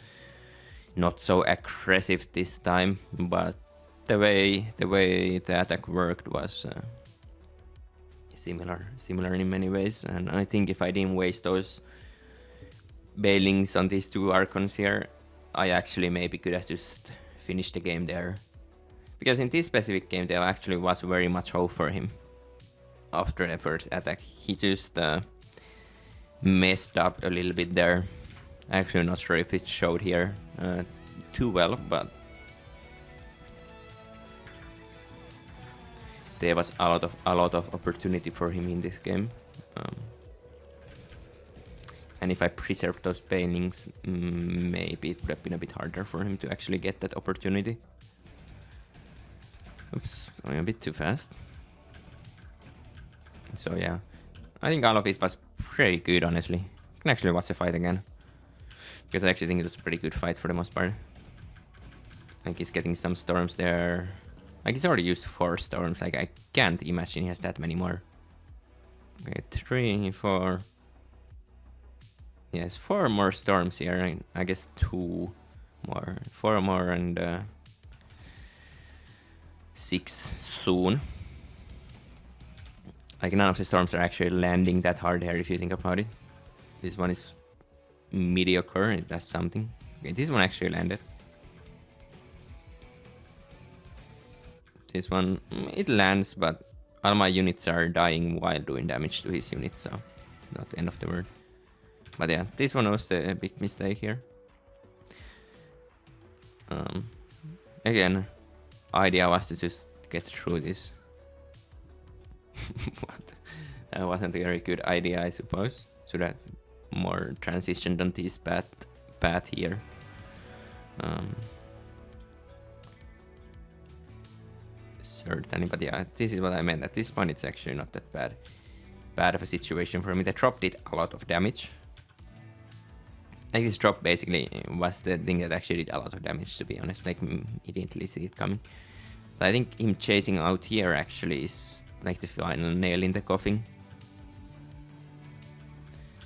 not so aggressive this time, but the way the attack worked was similar in many ways. And I think if I didn't waste those bailings on these 2 Archons here, I actually maybe could have just finished the game there. Because in this specific game there actually was very much hope for him. After the first attack, he just messed up a little bit there. Actually, not sure if it showed here too well, but there was a lot of opportunity for him in this game. And if I preserved those bailings, maybe it would have been a bit harder for him to actually get that opportunity. Oops, going a bit too fast. So yeah, I think all of it was pretty good, honestly. I can actually watch the fight again, because I actually think it was a pretty good fight for the most part. Like he's getting some storms there. Like he's already used 4 storms. Like I can't imagine he has that many more. Okay, 3, 4. Yes, 4 more storms here. I guess 2 more, 4 more, and 6 soon. Like none of the storms are actually landing that hard here if you think about it. This one is mediocre, it does something. Okay, this one actually landed. This one, it lands, but all my units are dying while doing damage to his units, so not the end of the world. But yeah, this one was a big mistake here. Again, idea was to just get through this. What? That wasn't a very good idea, I suppose. Should have more transitioned on this path here. Certainly, but yeah, this is what I meant. At this point, it's actually not that bad of a situation for me. The drop did a lot of damage. Like this drop basically was the thing that actually did a lot of damage, to be honest. Like he didn't really see it coming. But I think him chasing out here actually is like the final nail in the coffin.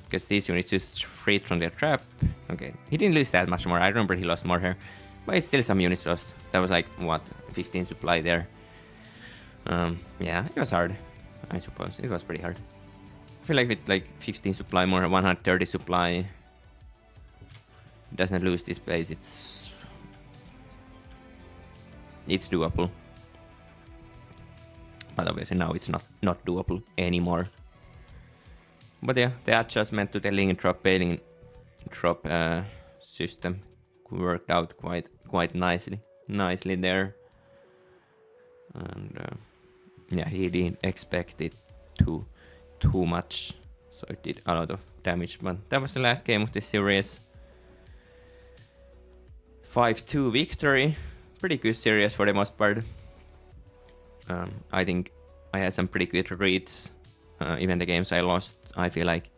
Because these units just freed from their trap. Okay, he didn't lose that much more. I remember he lost more here. But it's still some units lost. That was like, what, 15 supply there. Yeah, it was hard, I suppose. It was pretty hard. I feel like with like 15 supply more, 130 supply, doesn't lose this base. It's doable. but obviously now it's not doable anymore. But yeah, the adjustment to the link drop bailing drop system worked out quite nicely there. And yeah, he didn't expect it too much, so it did a lot of damage. But that was the last game of the series. 5-2 victory, pretty good series for the most part. I think I had some pretty good reads. Even the games I lost, I feel like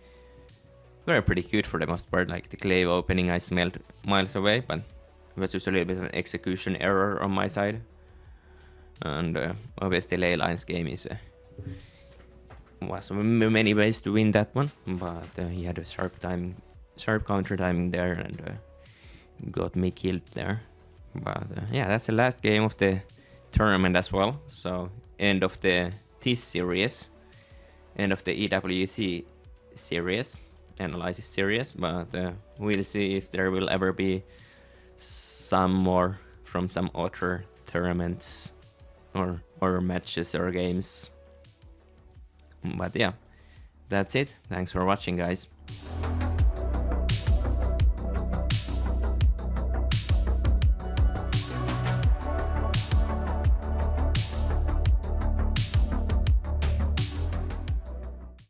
were pretty good for the most part. Like the clave opening, I smelled miles away, but it was just a little bit of an execution error on my side. And obviously Leyline's game was many ways to win that one, but he had a sharp counter timing there, and got me killed there. But yeah, that's the last game of the tournament as well. So end of this series, end of the EWC series, analysis series. But we'll see if there will ever be some more from some other tournaments or matches or games. But yeah, that's it. Thanks for watching, guys.